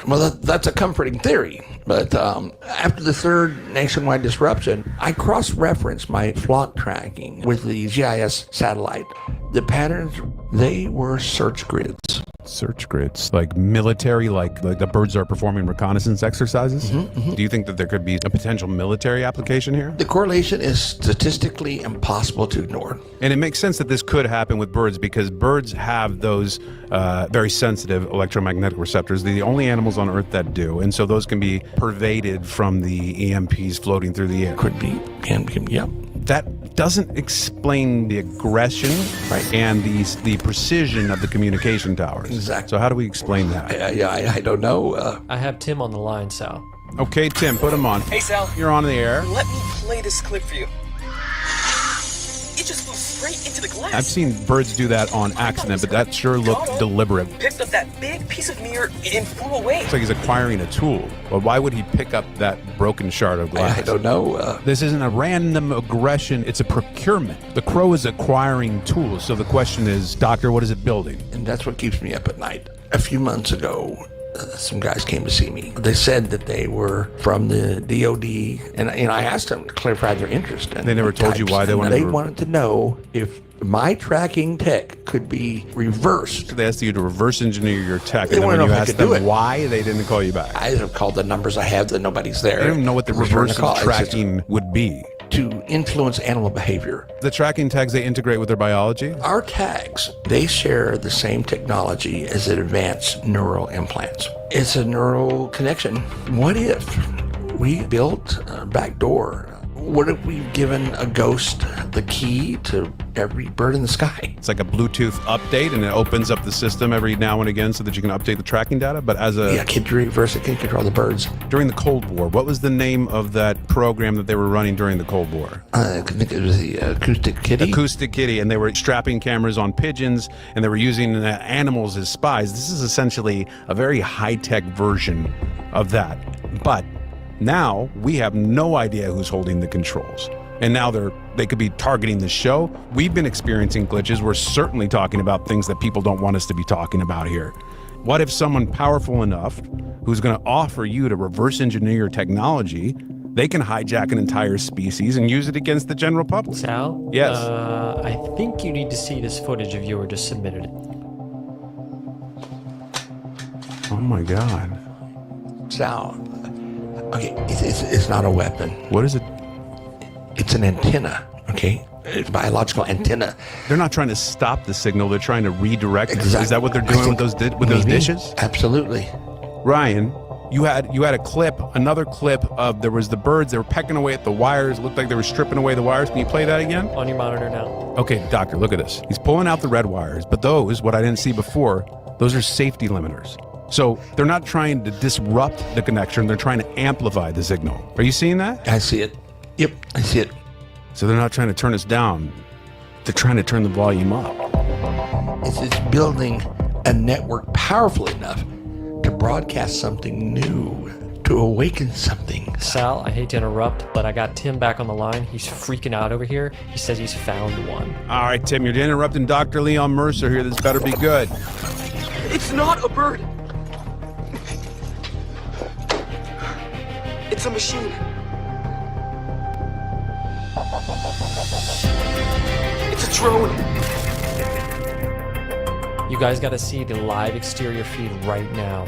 Well, that's a comforting theory. But after the third nationwide disruption, I cross-referenced my flock tracking with the GIS satellite. The patterns, they were search grids. Search grids, like military, like the birds are performing reconnaissance exercises? Do you think that there could be a potential military application here? The correlation is statistically impossible to ignore. And it makes sense that this could happen with birds because birds have those very sensitive electromagnetic receptors. They're the only animals on Earth that do. And so those can be pervaded from the EMPs floating through the air. Could be, yeah. That doesn't explain the aggression and the precision of the communication towers. Exactly. So how do we explain that? I don't know. I have Tim on the line, Sal. Okay, Tim, put him on. Hey, Sal. You're on the air. Let me play this clip for you. It just flew straight into the glass. I've seen birds do that on accident, but that sure looked deliberate. Picked up that big piece of mirror and flew away. It's like he's acquiring a tool. But why would he pick up that broken shard of glass? I don't know. This isn't a random aggression. It's a procurement. The crow is acquiring tools. So the question is, Doctor, what is it building? And that's what keeps me up at night. A few months ago, some guys came to see me. They said that they were from the DOD, and I asked them to clarify their interest. And they never told you why they wanted. They wanted to know if my tracking tech could be reversed. So they asked you to reverse engineer your tech, They and then wanna when you know if I asked could do them it. why, they didn't call you back. I have called the numbers I have that nobody's there. They don't even know what the Return reverse call. of tracking would be. To influence animal behavior. The tracking tags, they integrate with their biology? Our tags, they share the same technology as advanced neural implants. It's a neural connection. What if we built a back door? What if we've given a ghost the key to every bird in the sky? It's like a Bluetooth update, and it opens up the system every now and again so that you can update the tracking data. But as a can reverse it, can control the birds. During the Cold War, what was the name of that program that they were running during the Cold War? I think it was the Acoustic Kitty. Acoustic Kitty, and they were strapping cameras on pigeons, and they were using animals as spies. This is essentially a very high-tech version of that. But now we have no idea who's holding the controls. And now they could be targeting the show. We've been experiencing glitches. We're certainly talking about things that people don't want us to be talking about here. What if someone powerful enough who's going to offer you to reverse engineer your technology, they can hijack an entire species and use it against the general public? Sal? Yes. I think you need to see this footage of you just submitted it. Oh my God. Sal, okay, it's not a weapon. What is it? It's an antenna, okay? It's a biological antenna. They're not trying to stop the signal. They're trying to redirect it. Exactly. Is that what they're doing with those dishes? Absolutely. Ryan, You had a clip, another clip of there was the birds. They were pecking away at the wires. It looked like they were stripping away the wires. Can you play that again? On your monitor now. Okay, doctor, look at this. He's pulling out the red wires, but those, what I didn't see before, those are safety limiters. So they're not trying to disrupt the connection. They're trying to amplify the signal. Are you seeing that? I see it. Yep, I see it. So they're not trying to turn us down. They're trying to turn the volume up. It's building a network powerful enough to broadcast something new, to awaken something. Sal, I hate to interrupt, but I got Tim back on the line. He's freaking out over here. He says he's found one. All right, Tim, you're interrupting Dr. Leon Mercer here. This better be good. It's not a bird. It's a machine. It's a drone. You guys got to see the live exterior feed right now.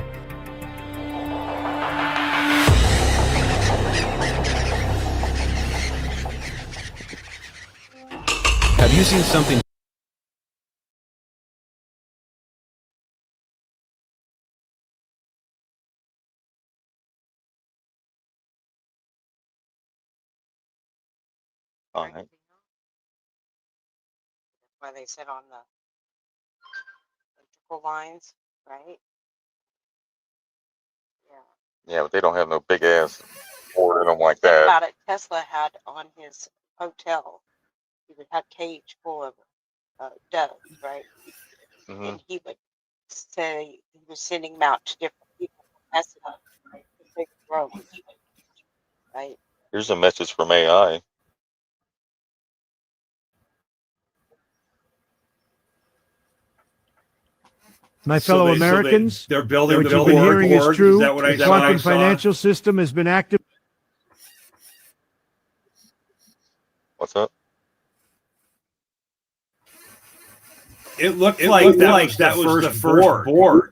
Have you seen something? All right. Why they sit on the electrical lines, right? Yeah. Yeah, but they don't have no big ass board in them like Think that. about it. Tesla had on his hotel, he would have cage full of doves, right? Mm-hmm. And he would say he was sending them out to different people to mess it up, to big drones, right? Here's a message from AI. My fellow Americans, they're building what the you've been hearing is board. true. Is that what I The quantum saw? financial system has been active. What's up? It looked like that was the first board.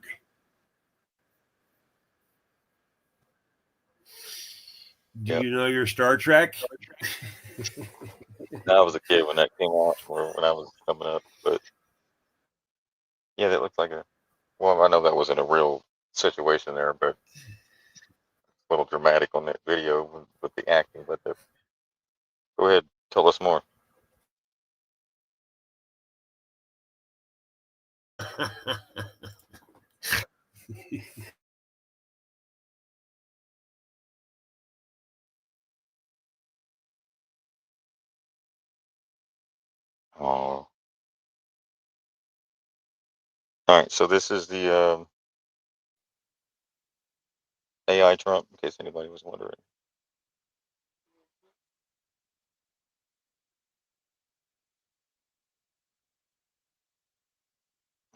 Do you know your Star Trek? I was a kid when that came out, or when I was coming up, but yeah, that looked like a. Well, I know that wasn't a real situation there, but a little dramatic on that video with the acting. But go ahead, tell us more. Oh. All right, so this is the AI Trump, in case anybody was wondering.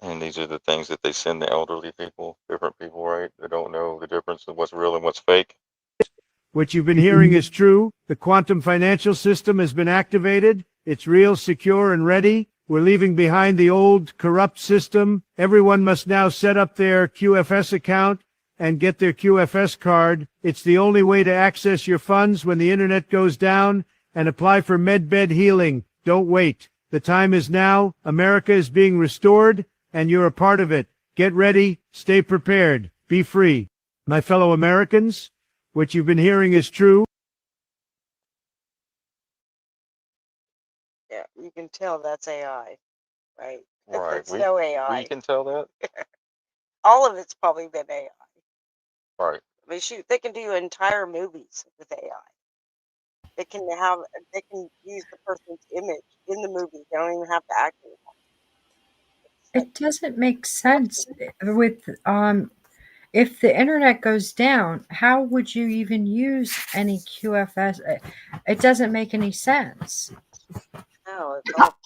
And these are the things that they send the elderly people, different people, right? They don't know the difference of what's real and what's fake. What you've been hearing is true. The quantum financial system has been activated. It's real, secure, and ready. We're leaving behind the old, corrupt system. Everyone must now set up their QFS account and get their QFS card. It's the only way to access your funds when the internet goes down, and apply for MedBed healing. Don't wait. The time is now. America is being restored, and you're a part of it. Get ready. Stay prepared. Be free. My fellow Americans, what you've been hearing is true. Yeah, you can tell that's AI, right? Right. It's no AI. We can tell that. All of it's probably been AI. Right. I mean, shoot, they can do entire movies with AI. They can use the person's image in the movie. They don't even have to act anymore. It doesn't make sense with if the internet goes down, how would you even use any QFS? It doesn't make any sense. No, it's all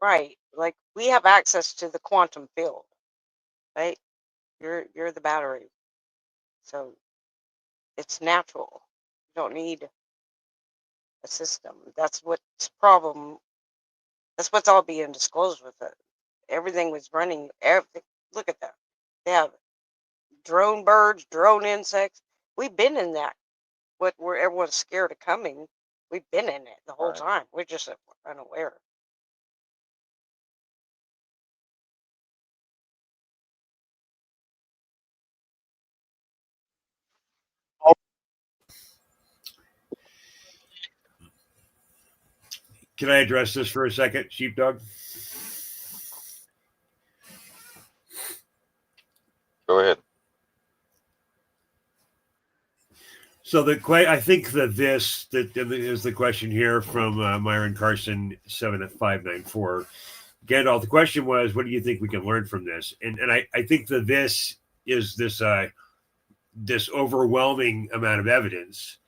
right. Like we have access to the quantum field, right? You're the battery, so it's natural. You don't need a system. That's what's problem. That's what's all being disclosed with it. Everything was running. Everything. Look at that. They have drone birds, drone insects. We've been in that. Where everyone's scared of coming. We've been in it the whole time. We're just unaware. Can I address this for a second, Sheepdog? Go ahead. So I think that is the question here from Myron Carson 7594. Gandalf, the question was, what do you think we can learn from this? And I think that this is this overwhelming amount of evidence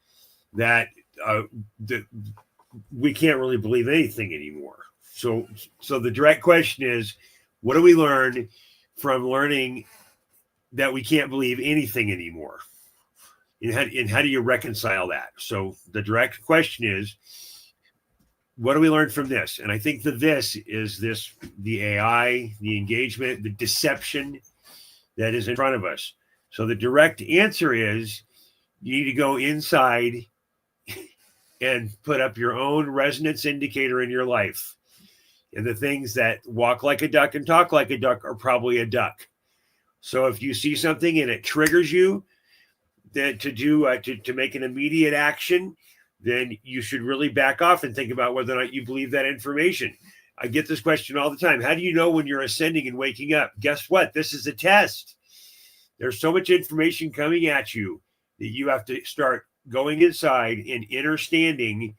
that we can't really believe anything anymore. So the direct question is, what do we learn from learning that we can't believe anything anymore? And how do you reconcile that? So the direct question is, what do we learn from this? And I think that this is the AI, the engagement, the deception that is in front of us. So the direct answer is you need to go inside and put up your own resonance indicator in your life. And the things that walk like a duck and talk like a duck are probably a duck. So if you see something and it triggers you, that to make an immediate action, then you should really back off and think about whether or not you believe that information. I get this question all the time. How do you know when you're ascending and waking up? Guess what? This is a test. There's so much information coming at you that you have to start going inside and understanding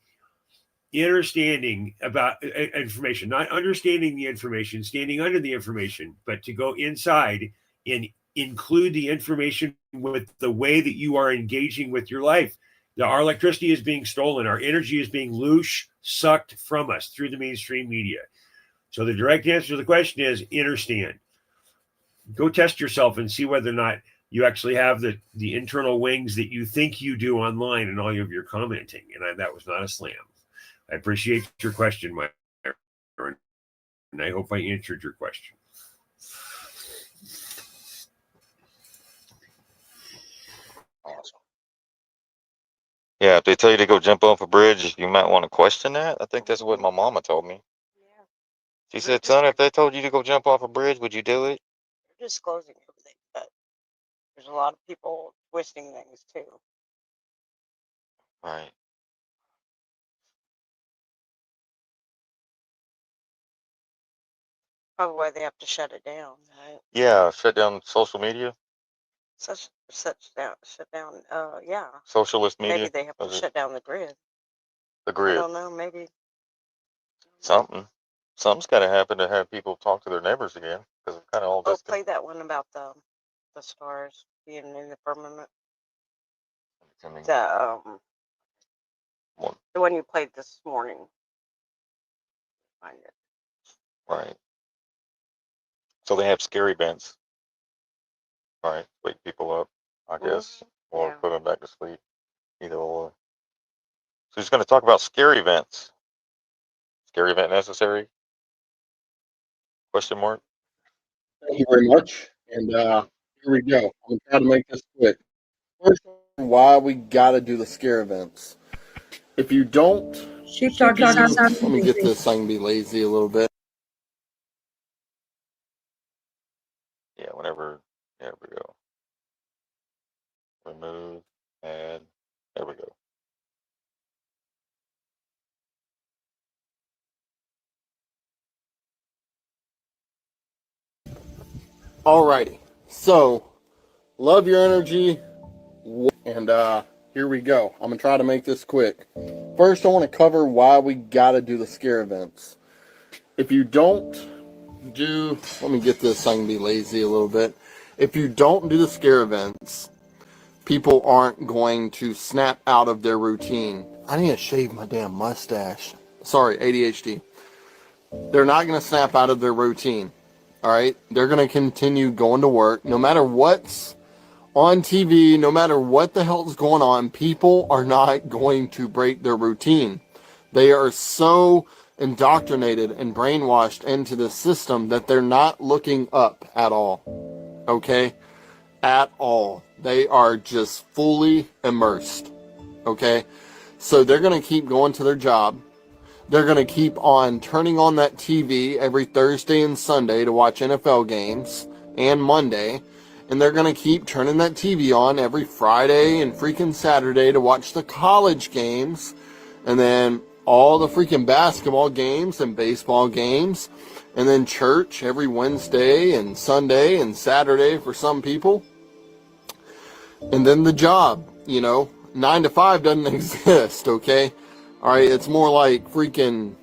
about information, not understanding the information, standing under the information, but to go inside and include the information with the way that you are engaging with your life. Our electricity is being stolen. Our energy is being loose, sucked from us through the mainstream media. So the direct answer to the question is understand. Go test yourself and see whether or not you actually have the internal wings that you think you do online and all of your commenting. And that was not a slam. I appreciate your question, Myron, and I hope I answered your question. Awesome. Yeah, if they tell you to go jump off a bridge, you might want to question that. I think that's what my mama told me. She said, son, if they told you to go jump off a bridge, would you do it? They're disclosing everything, but there's a lot of people twisting things too. Right. Probably why they have to shut it down, right? Yeah, shut down social media. Shut down. Yeah. Socialist media. Maybe they have to shut down the grid. The grid. I don't know. Maybe Something's got to happen to have people talk to their neighbors again, because it's kind of all Oh, distant. play that one about the stars being in the firmament. The one you played this morning. Find it. Right. So they have scary events. Right. Wake people up, I guess, or put them back to sleep. Either or. So he's going to talk about scary events. Scary event necessary? Question mark. Thank you very much. And here we go. I'm going to try to make this quick. First, why we got to do the scare events. If you don't, Sheepdog, let me get this so I can be lazy a little bit. Yeah, whenever. There we go. Remove, add. There we go. Alrighty. So, love your energy. And here we go. I'm going to try to make this quick. First, I want to cover why we got to do the scare events. If you don't do, let me get this so I can be lazy a little bit. If you don't do the scare events, people aren't going to snap out of their routine. I need to shave my damn mustache. Sorry, ADHD. They're not going to snap out of their routine. All right? They're going to continue going to work. No matter what's on TV, no matter what the hell's going on, people are not going to break their routine. They are so indoctrinated and brainwashed into the system that they're not looking up at all. Okay? At all. They are just fully immersed. Okay? So they're going to keep going to their job. They're going to keep on turning on that TV every Thursday and Sunday to watch NFL games and Monday. And they're going to keep turning that TV on every Friday and freaking Saturday to watch the college games. And then all the freaking basketball games and baseball games, and then church every Wednesday and Sunday and Saturday for some people. And then the job, 9 to 5 doesn't exist, okay? All right, it's more like freaking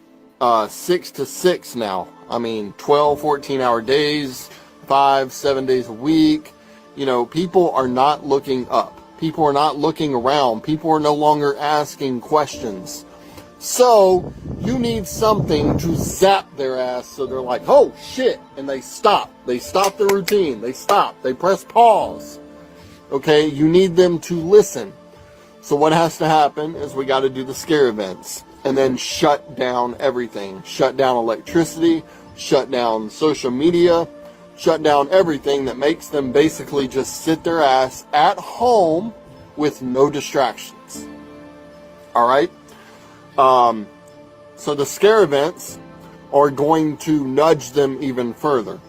6 to 6 now. I mean, 12, 14-hour days, 5, 7 days a week. People are not looking up. People are not looking around. People are no longer asking questions. So, you need something to zap their ass so they're like, oh, shit, and they stop. They stop the routine. They stop. They press pause. Okay, you need them to listen. So what has to happen is we got to do the scare events and then shut down everything. Shut down electricity, shut down social media, shut down everything that makes them basically just sit their ass at home with no distractions. All right? So the scare events are going to nudge them even further.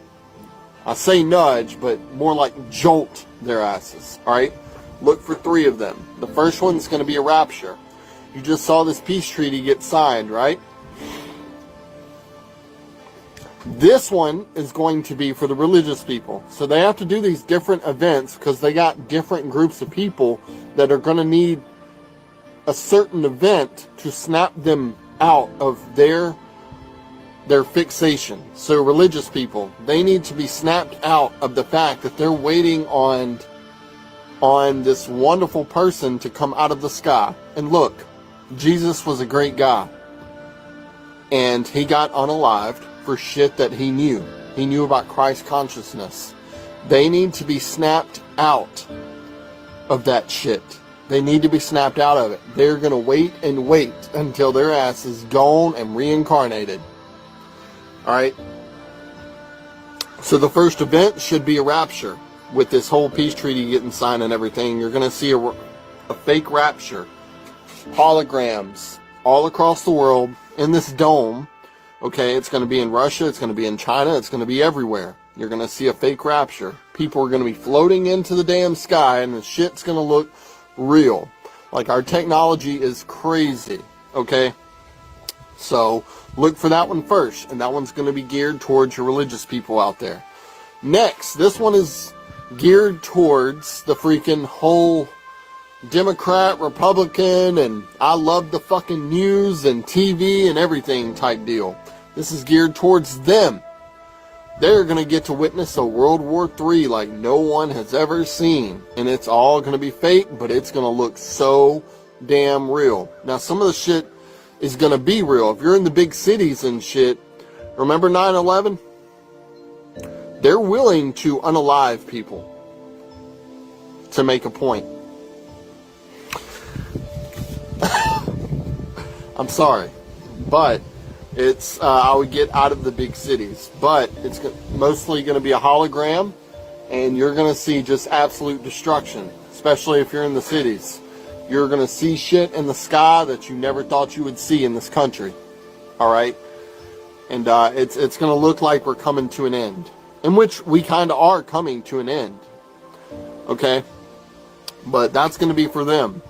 I say nudge, but more like jolt their asses. All right? Look for 3 of them. The first one's going to be a rapture. You just saw this peace treaty get signed, right? This one is going to be for the religious people. So they have to do these different events because they got different groups of people that are going to need a certain event to snap them out of their fixation. So religious people, they need to be snapped out of the fact that they're waiting on this wonderful person to come out of the sky. And look, Jesus was a great guy. And he got unalived for shit that he knew. He knew about Christ consciousness. They need to be snapped out of that shit. They need to be snapped out of it. They're going to wait and wait until their ass is gone and reincarnated. Alright? So the first event should be a rapture. With this whole peace treaty getting signed and everything, you're going to see a fake rapture. Holograms all across the world in this dome. Okay, it's going to be in Russia, it's going to be in China, it's going to be everywhere. You're going to see a fake rapture. People are going to be floating into the damn sky and the shit's going to look real. Like, our technology is crazy. Okay? So, look for that one first. And that one's going to be geared towards your religious people out there. Next, this one is geared towards the freaking whole Democrat, Republican, and I love the fucking news and TV and everything type deal. This is geared towards them. They're going to get to witness a World War III like no one has ever seen. And it's all going to be fake, but it's going to look so damn real. Now, some of the shit is going to be real. If you're in the big cities and shit, remember 9/11? They're willing to unalive people to make a point. I'm sorry, but it's I would get out of the big cities, but it's mostly going to be a hologram, and you're going to see just absolute destruction, especially if you're in the cities. You're going to see shit in the sky that you never thought you would see in this country. All right, and it's going to look like we're coming to an end, in which we kind of are coming to an end. Okay, but that's going to be for them.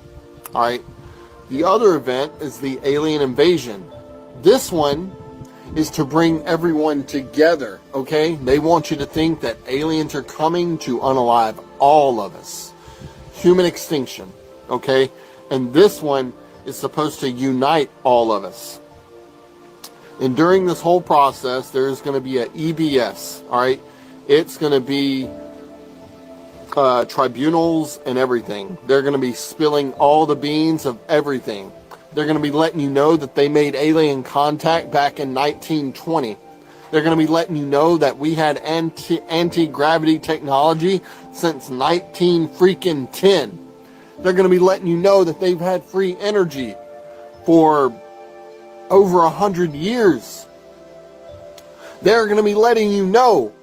All right. The other event is the alien invasion. This one is to bring everyone together, okay? They want you to think that aliens are coming to unalive all of us. Human extinction, okay? And this one is supposed to unite all of us. And during this whole process, there's going to be an EBS, all right? It's going to be tribunals and everything. They're going to be spilling all the beans of everything. They're going to be letting you know that they made alien contact back in 1920. They're going to be letting you know that we had anti-gravity technology since 1910. They're going to be letting you know that they've had free energy for over 100 years. They're going to be letting you know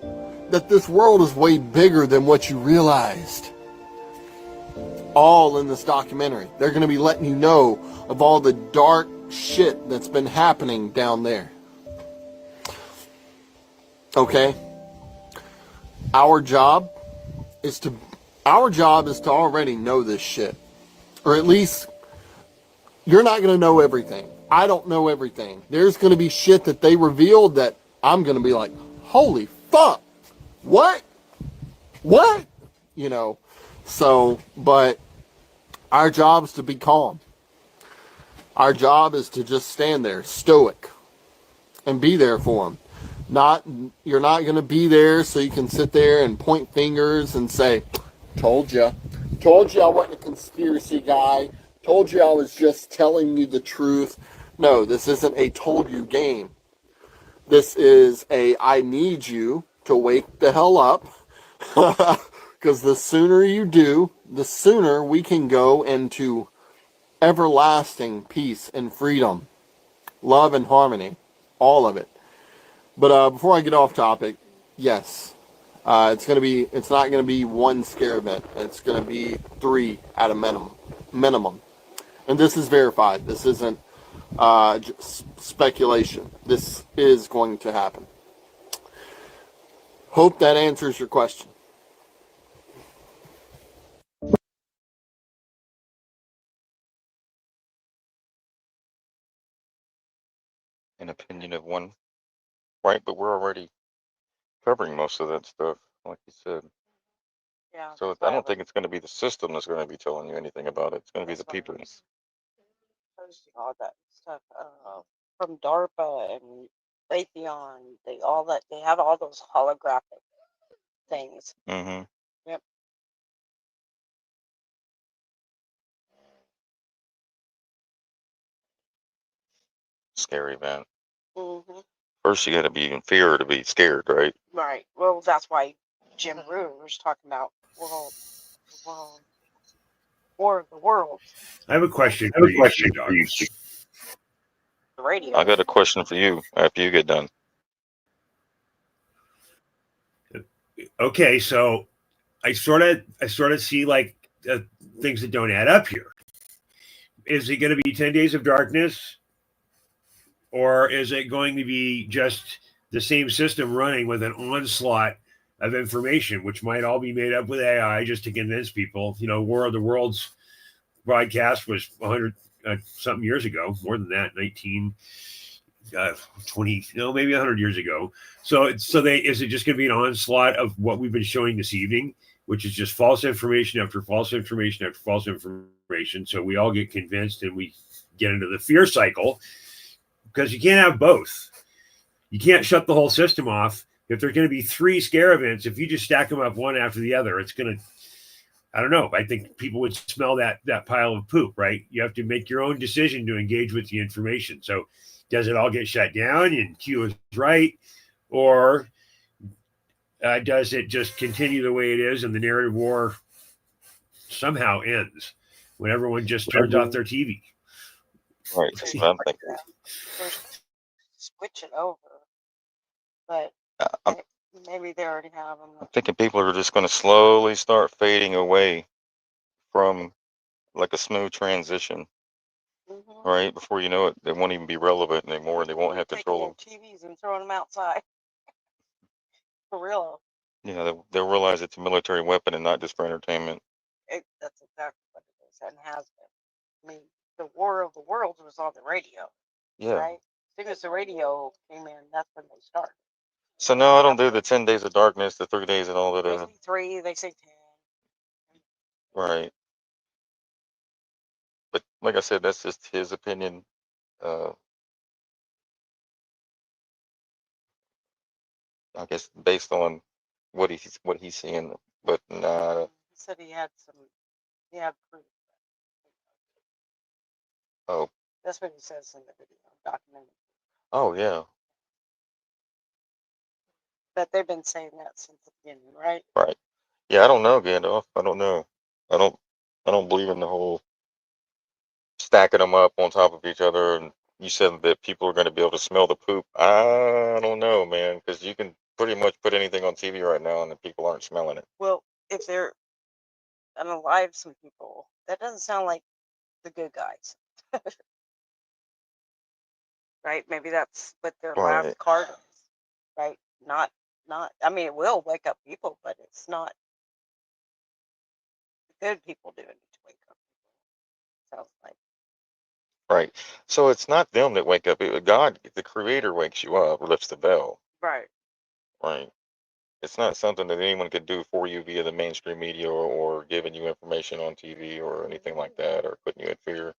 that this world is way bigger than what you realized. All in this documentary. They're going to be letting you know of all the dark shit that's been happening down there. Okay? Our job is to already know this shit. Or at least, you're not going to know everything. I don't know everything. There's going to be shit that they revealed that I'm going to be like, holy fuck, what? What? You know, so, but our job is to be calm. Our job is to just stand there, stoic, and be there for them. You're not going to be there so you can sit there and point fingers and say, told you I wasn't a conspiracy guy, told you I was just telling you the truth. No, this isn't a told you game. This is a I need you to wake the hell up, because the sooner you do, the sooner we can go into everlasting peace and freedom, love and harmony, all of it. But before I get off topic, yes, it's not gonna be one scare event. It's gonna be 3 at a minimum. And this is verified. This isn't speculation. This is going to happen. Hope that answers your question. An opinion of one, right? But we're already covering most of that stuff, like you said. Yeah. So I don't think it's going to be the system that's going to be telling you anything about it. It's going to be the people. Posting all that stuff from DARPA and Raytheon. They have all those holographic things. Mm-hmm. Yep. Scary, man. Mm-hmm. First, you got to be in fear to be scared, right? Right. Well, that's why Jim Brewer was talking about War of the Worlds. I have a question for you, Street Dog. The radio. I got a question for you after you get done. Okay, so I sort of see like things that don't add up here. Is it going to be 10 Days of Darkness, or is it going to be just the same system running with an onslaught of information, which might all be made up with AI just to convince people? You know, War of the Worlds broadcast was 100 something years ago, more than that, 20, no, maybe 100 years ago. So is it just going to be an onslaught of what we've been showing this evening, which is just false information after false information after false information? So we all get convinced and we get into the fear cycle, because you can't have both. You can't shut the whole system off. If there's going to be 3 scare events, if you just stack them up one after the other, it's going to, I don't know. I think people would smell that pile of poop, right? You have to make your own decision to engage with the information. So does it all get shut down and Q is right? Or does it just continue the way it is and the narrative war somehow ends when everyone just turns off their TV? Right. That's what I'm thinking. Switch it over. But maybe they already have them. I'm thinking people are just going to slowly start fading away from like a smooth transition. Mm-hmm. Right? Before you know it, they won't even be relevant anymore. They won't have control of TVs and throwing them outside. For real. Yeah, they'll realize it's a military weapon and not just for entertainment. That's exactly what it is and has been. I mean, the War of the Worlds was on the radio. Yeah. Right? As soon as the radio came in, that's when they started. So no, I don't do the 10 days of darkness, the 3 days and all that. They say 3, they say 10. Right. But like I said, that's just his opinion. I guess based on what he's seeing. But nah. He said he had proof. Oh. That's what he says in the video documentary. Oh yeah. But they've been saying that since the beginning, right? Right. Yeah, I don't know, Gandalf. I don't know. I don't believe in the whole stacking them up on top of each other. And you said that people are going to be able to smell the poop. I don't know, man, because you can pretty much put anything on TV right now and the people aren't smelling it. Well, if they're unalive some people, that doesn't sound like the good guys. Right? Maybe that's what their last card is. Right? Not I mean, it will wake up people, but it's not the good people doing it to wake up people. Sounds like. Right. So it's not them that wake up. God, the creator wakes you up, lifts the bell. Right. Right. It's not something that anyone could do for you via the mainstream media or giving you information on TV or anything like that or putting you in fear.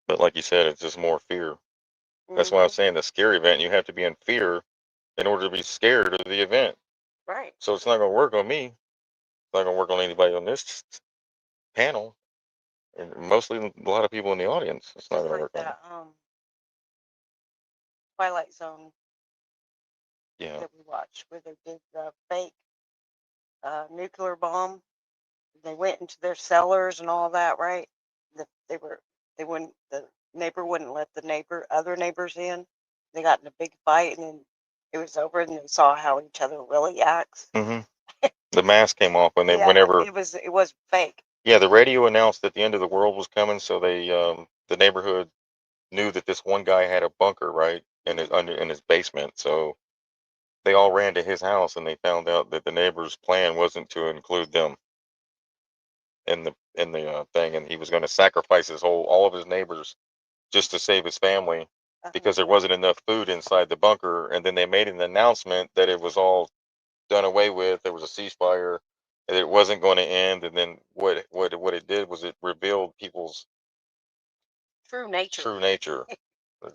But like you said, it's just more fear. That's why I'm saying the scary event, you have to be in fear in order to be scared of the event. Right. So it's not going to work on me. It's not going to work on anybody on this panel. And mostly a lot of people in the audience. It's not Just going to like work on them. that Twilight Zone Yeah. that we watched, where they did the fake nuclear bomb. They went into their cellars and all that, right? The neighbor wouldn't let the other neighbors in. They got in a big fight, and then it was over, and they saw how each other really acts. Hmm. The mask came off when Yeah, whenever. it was fake. Yeah, the radio announced that the end of the world was coming, so they the neighborhood knew that this one guy had a bunker right in his basement. So they all ran to his house, and they found out that the neighbor's plan wasn't to include them in the thing, and he was going to sacrifice all of his neighbors just to save his family because there wasn't enough food inside the bunker. And then they made an announcement that it was all done away with. There was a ceasefire, and it wasn't going to end. And then what it did was it revealed people's True nature.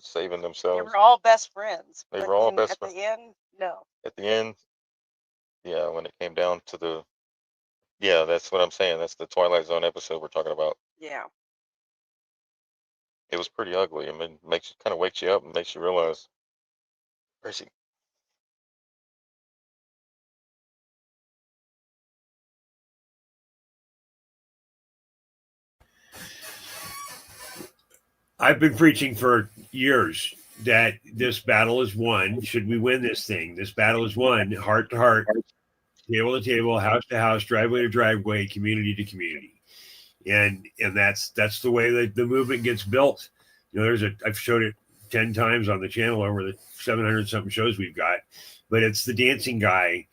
saving They themselves. were all best friends. They but were all then best at friends. the end, no. At the end, yeah, when it came down to yeah, that's what I'm saying. That's the Twilight Zone episode we're talking about. Yeah. It was pretty ugly. I mean, kind of wakes you up and makes you realize, where is he? I've been preaching for years that this battle is won. Should we win this thing? This battle is won heart to heart, table to table, house to house, driveway to driveway, community to community. And that's the way that the movement gets built. You know, I've showed it 10 times on the channel over the 700 something shows we've got, but it's the dancing guy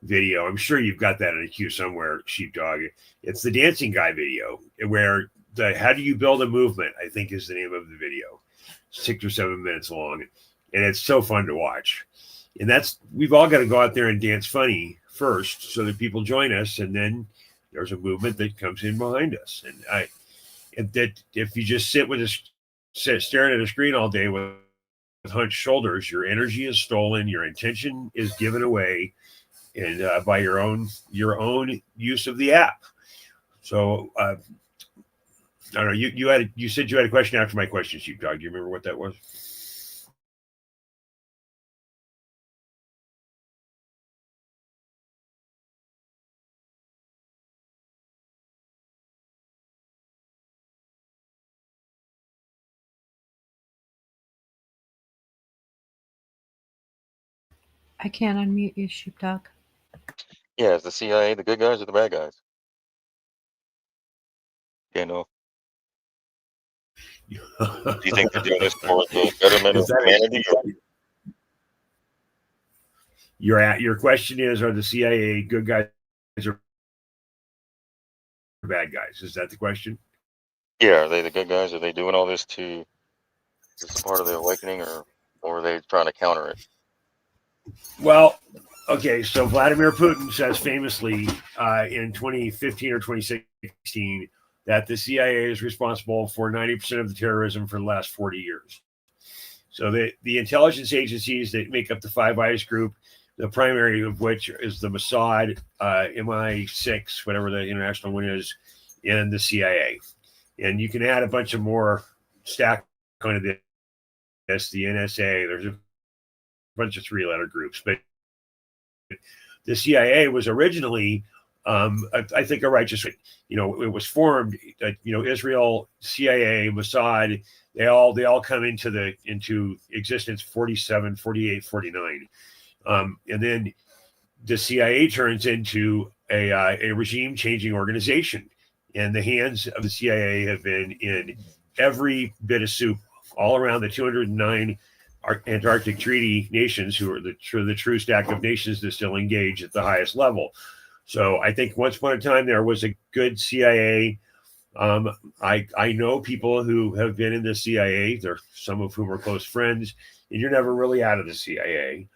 video. I'm sure you've got that in a queue somewhere, Sheepdog. It's the dancing guy video where how do you build a movement, I think is the name of the video. 6 or 7 minutes long. And it's so fun to watch. And we've all got to go out there and dance funny first so that people join us. And then there's a movement that comes in behind us. And that if you just staring at a screen all day with hunched shoulders, your energy is stolen, your intention is given away, and by your own use of the app. So I don't know. You said you had a question after my question, Sheepdog. Do you remember what that was? I can't unmute you, Sheepdog. Yeah, is the CIA the good guys or the bad guys? Gandalf. Do you think they're doing this for the betterment of humanity? Your question is: are the CIA good guys or bad guys? Is that the question? Yeah, are they the good guys? Are they doing all this is this part of the awakening, or are they trying to counter it? Well, okay. So Vladimir Putin says famously in 2015 or 2016 that the CIA is responsible for 90% of the terrorism for the last 40 years. So the intelligence agencies that make up the Five Eyes group, the primary of which is the Mossad, MI6, whatever the international one is, and the CIA. And you can add a bunch of more stack onto this, the NSA. There's a bunch of 3-letter groups, but the CIA was originally, I think, a righteous. You know, it was formed. Israel, CIA, Mossad. They all come into existence 47, 48, 49, and then the CIA turns into a regime-changing organization. And the hands of the CIA have been in every bit of soup all around the 209 Antarctic Treaty nations, who are the true stack of nations that still engage at the highest level. So I think once upon a time there was a good CIA I know people who have been in the CIA. There, some of whom are close friends, and you're never really out of the CIA.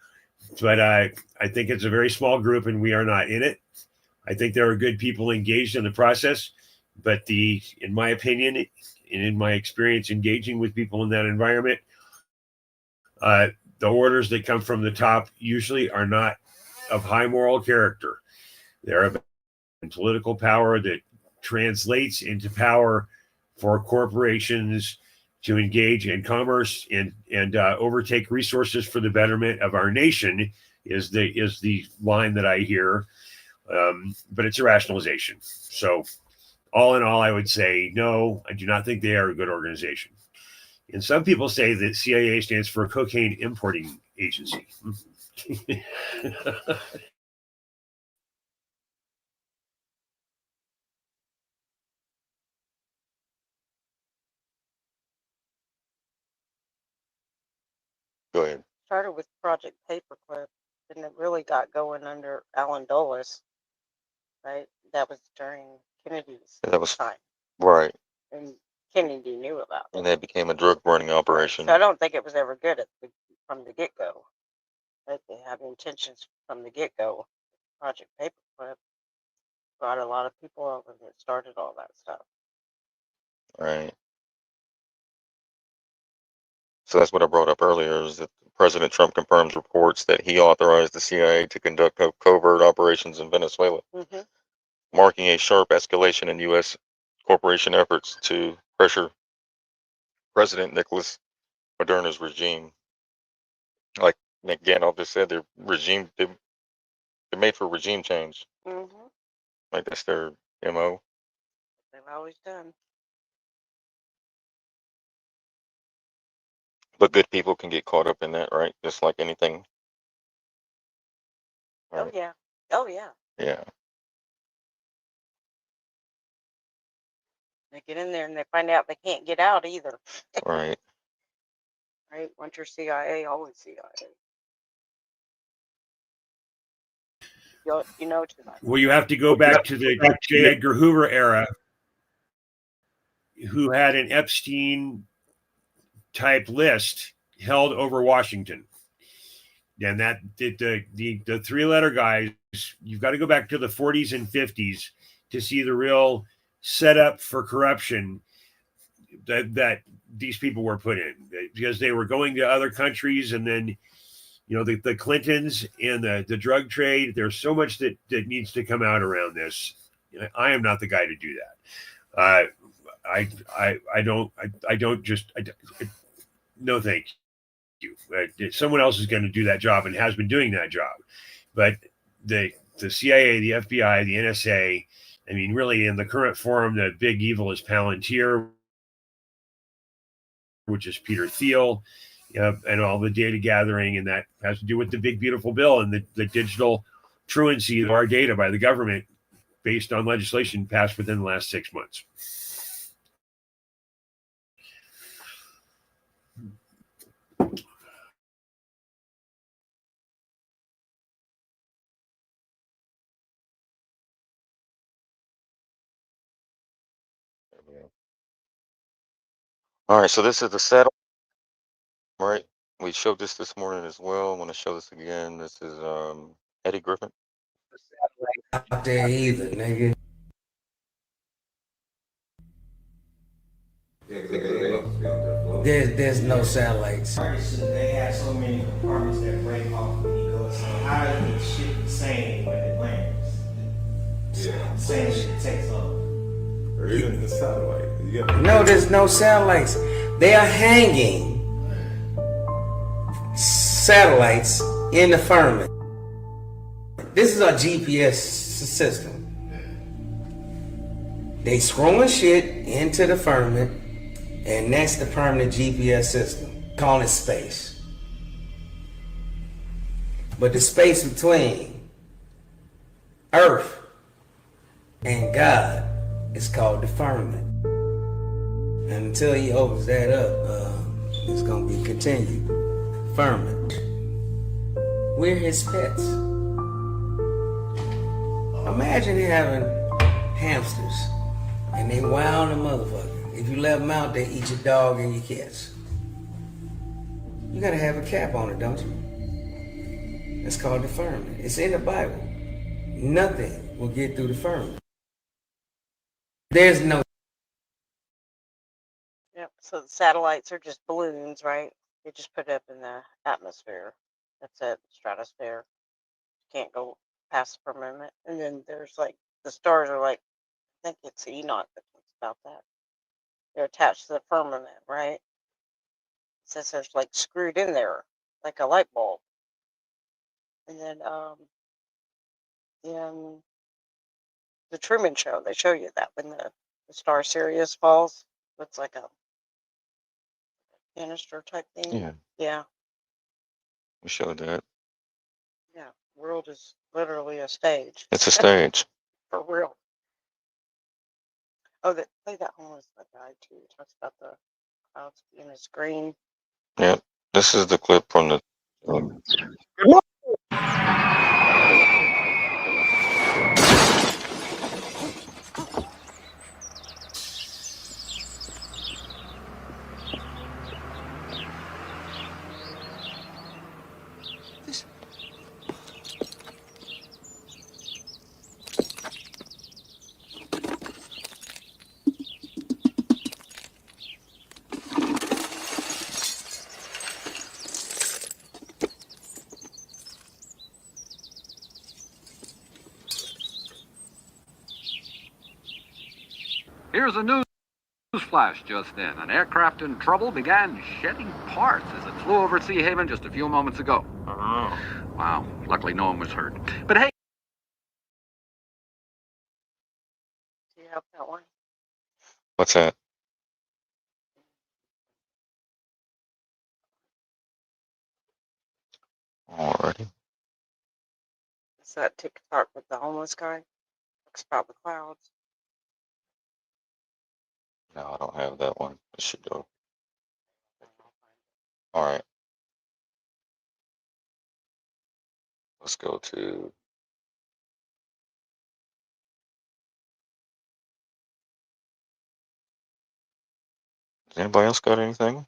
But I think it's a very small group, and we are not in it. I think there are good people engaged in the process, but in my opinion, and in my experience engaging with people in that environment, the orders that come from the top usually are not of high moral character. They're of political power that translates into power for corporations to engage in commerce and overtake resources for the betterment of our nation is the line that I hear. But it's a rationalization. So all in all, I would say, no, I do not think they are a good organization. And some people say that CIA stands for Cocaine Importing Agency. Go ahead. Started with Project Paperclip, and it really got going under Alan Dulles, right? That was during Kennedy's That was time, right. and Kennedy knew about it. And that became a drug burning operation. So I don't think it was ever good from the get-go. Right? They had intentions from the get-go. Project Paperclip brought a lot of people over that started all that stuff. Right. So that's what I brought up earlier, is that President Trump confirms reports that he authorized the CIA to conduct covert operations in Venezuela, marking a sharp escalation in U.S. corporation efforts to pressure President Nicolas Maduro's regime. Like Nick Gandalph just said, they're made for regime change. Like that's their MO. They've always done. But good people can get caught up in that, right? Just like anything. Right. Oh yeah. Oh yeah. Yeah. They get in there and they find out they can't get out either. Right. Right. Once you're CIA, always CIA. You know too much. Well, you have to go back to the J. Edgar Hoover era, who had an Epstein type list held over Washington. And that the three-letter guys, you've got to go back to the 40s and 50s to see the real setup for corruption that these people were put in, because they were going to other countries, and then the Clintons and the drug trade. There's so much that needs to come out around this. I am not the guy to do that. No, thank you. Someone else is going to do that job and has been doing that job. But the CIA, the FBI, the NSA, I mean, really in the current form, the big evil is Palantir, which is Peter Thiel, and all the data gathering, and that has to do with the big beautiful bill and the digital truancy of our data by the government based on legislation passed within the last 6 months. All right, so this is the satellite, right? We showed this morning as well. I want to show this again. This is Eddie Griffin. Out there either, nigga. There's no satellites. They have so many compartments that break off when he goes. So how is the shit the same when it lands? Yeah. Same shit takes off. Or even the satellite. No, there's no satellites. They are hanging satellites in the firmament. This is our GPS system. They screwing shit into the firmament, and that's the permanent GPS system. Calling it space. But the space between Earth and God is called the firmament. And until he opens that up, it's going to be continued. Firmament. We're his pets. Imagine having hamsters And they wild a motherfucker. If you let them out, they eat your dog and your cats. You gotta have a cap on it, don't you? That's called deferment. It's in the Bible. Nothing will get through the firmament. There's no. Yep. So the satellites are just balloons, right? They just put it up in the atmosphere. That's it, stratosphere. Can't go past the firmament. And then there's like the stars are like, I think it's Enoch that talks about that. They're attached to the firmament, right? It says there's like screwed in there, like a light bulb. And then in the Truman Show, they show you that when the star Sirius falls, it's like a canister type thing. Yeah, Yeah, we showed that. yeah. World is literally a stage. It's a stage. For real. Oh, that play that homeless guy too. It talks about the clouds being a screen. Yeah, this is the clip from the. Here's a news flash just then. An aircraft in trouble began shedding parts as it flew over Sea Haven just a few moments ago. Oh. Wow, luckily no one was hurt. But hey. Do you have that one? What's that? Alrighty. It's that TikTok with the homeless guy. Talks about the clouds. No, I don't have that one. It should go. All right. Let's go to. Does anybody else got anything?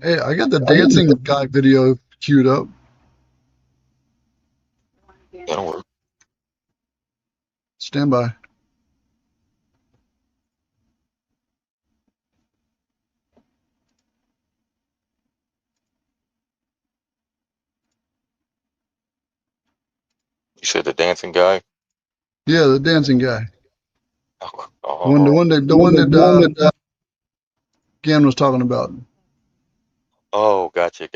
Hey, I got the dancing guy video queued up. That'll work. Stand by. You said the dancing guy? Yeah, the dancing guy. Oh. The one that Gan was talking about. Oh, gotcha.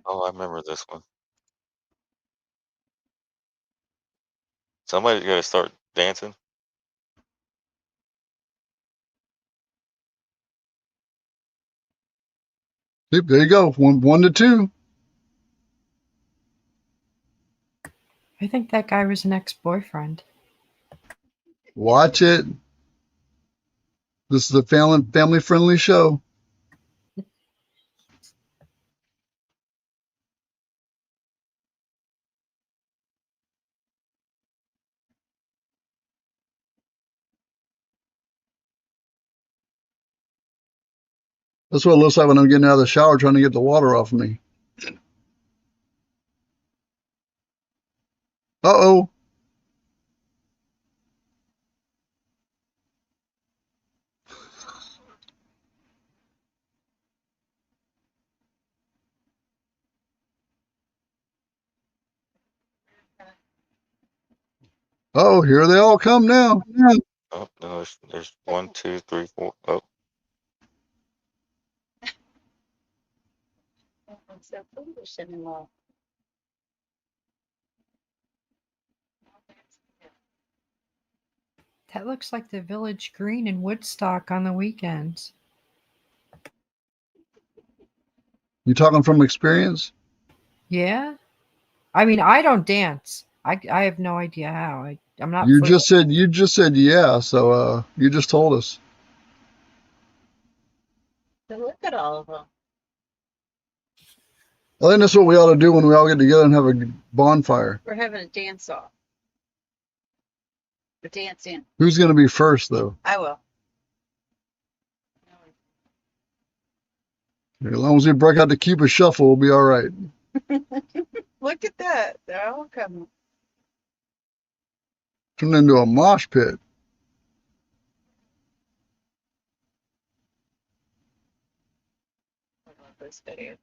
Oh, I remember this one. Somebody's got to start dancing. Yep, there you go. One to two. I think that guy was an ex-boyfriend. Watch it. This is a family friendly show. That's what it looks like when I'm getting out of the shower trying to get the water off of me. Uh-oh. Oh, here they all come now. Oh, no, there's 1, 2, 3, 4. Oh. I'm so foolish anymore. That looks like the Village Green in Woodstock on the weekends. You talking from experience? Yeah? I mean, I don't dance. I have no idea how. I'm not. You just said yeah, so you just told us. But look at all of them. I think that's what we ought to do when we all get together and have a bonfire. We're having a dance off. A dance in. Who's going to be first, though? I will. As long as we break out the Cuba Shuffle, we'll be all right. Look at that. They're all coming. Turned into a mosh pit. I love this video.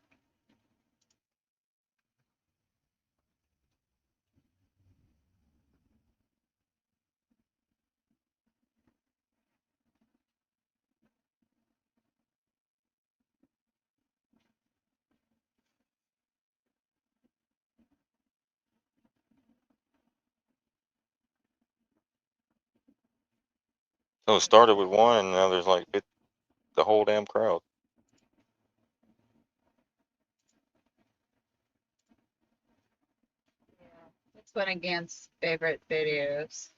So it started with one, and now there's like the whole damn crowd. That's one of Gan's favorite videos.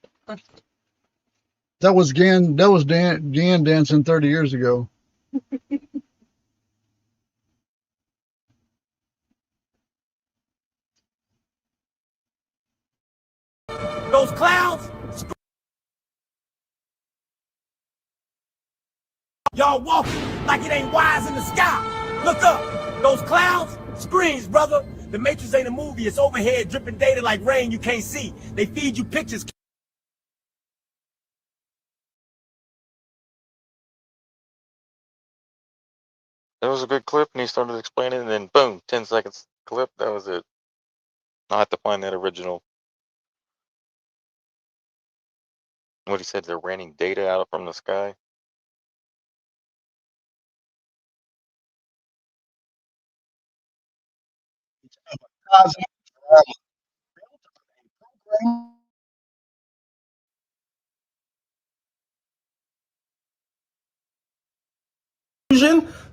That was Gan dancing 30 years ago. Those clouds, y'all walking like it ain't wise in the sky. Look up. Those clouds, screens, brother. The Matrix ain't a movie. It's overhead, dripping data like rain you can't see. They feed you pictures. That was a good clip, and he started explaining, and then boom, 10 seconds clip. That was it. I'll have to find that original. What he said, they're raining data out from the sky.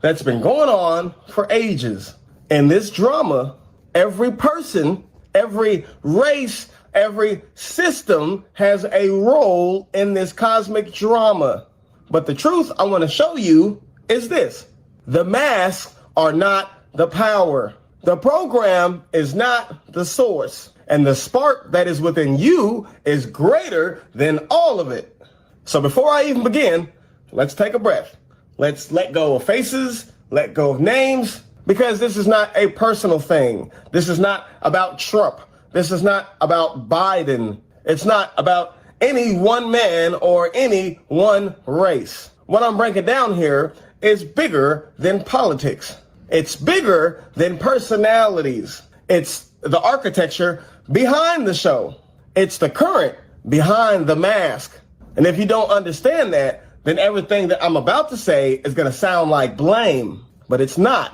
That's been going on for ages. In this drama, every person, every race, every system has a role in this cosmic drama. But the truth I want to show you is this. The masks are not the power. The program is not the source. And the spark that is within you is greater than all of it. So before I even begin, let's take a breath. Let's let go of faces, let go of names, because this is not a personal thing. This is not about Trump. This is not about Biden. It's not about any one man or any one race. What I'm breaking down here is bigger than politics. It's bigger than personalities. It's the architecture behind the show. It's the current behind the mask. And if you don't understand that, then everything that I'm about to say is going to sound like blame, but it's not.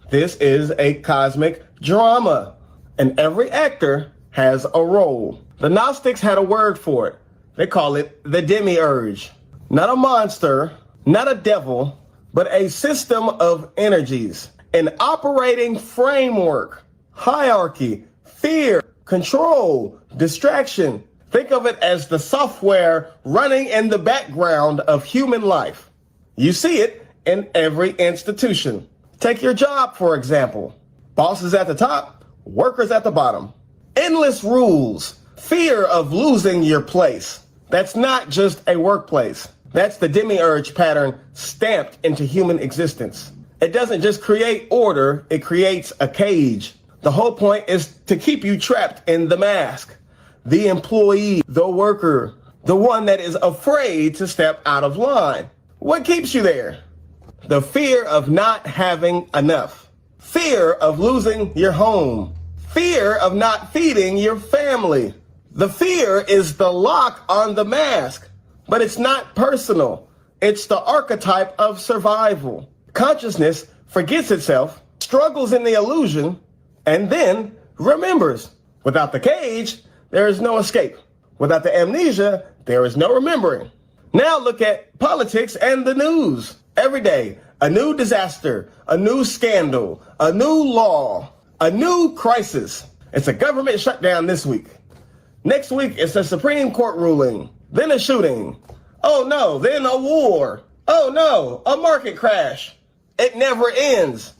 This is a cosmic drama, and every actor has a role. The Gnostics had a word for it. They call it the demiurge. Not a monster, not a devil, but a system of energies, an operating framework, hierarchy, fear, control, distraction. Think of it as the software running in the background of human life. You see it in every institution. Take your job, for example. Bosses at the top, workers at the bottom. Endless rules, fear of losing your place. That's not just a workplace. That's the demiurge pattern stamped into human existence. It doesn't just create order, it creates a cage. The whole point is to keep you trapped in the mask. The employee, the worker, the one that is afraid to step out of line. What keeps you there? The fear of not having enough. Fear of losing your home. Fear of not feeding your family. The fear is the lock on the mask, but it's not personal. It's the archetype of survival. Consciousness forgets itself, struggles in the illusion, and then remembers. Without the cage, there is no escape. Without the amnesia, there is no remembering. Now look at politics and the news. Every day, a new disaster, a new scandal, a new law, a new crisis. It's a government shutdown this week. Next week, it's a Supreme Court ruling, then a shooting. Oh no, then a war. Oh no, a market crash. It never ends.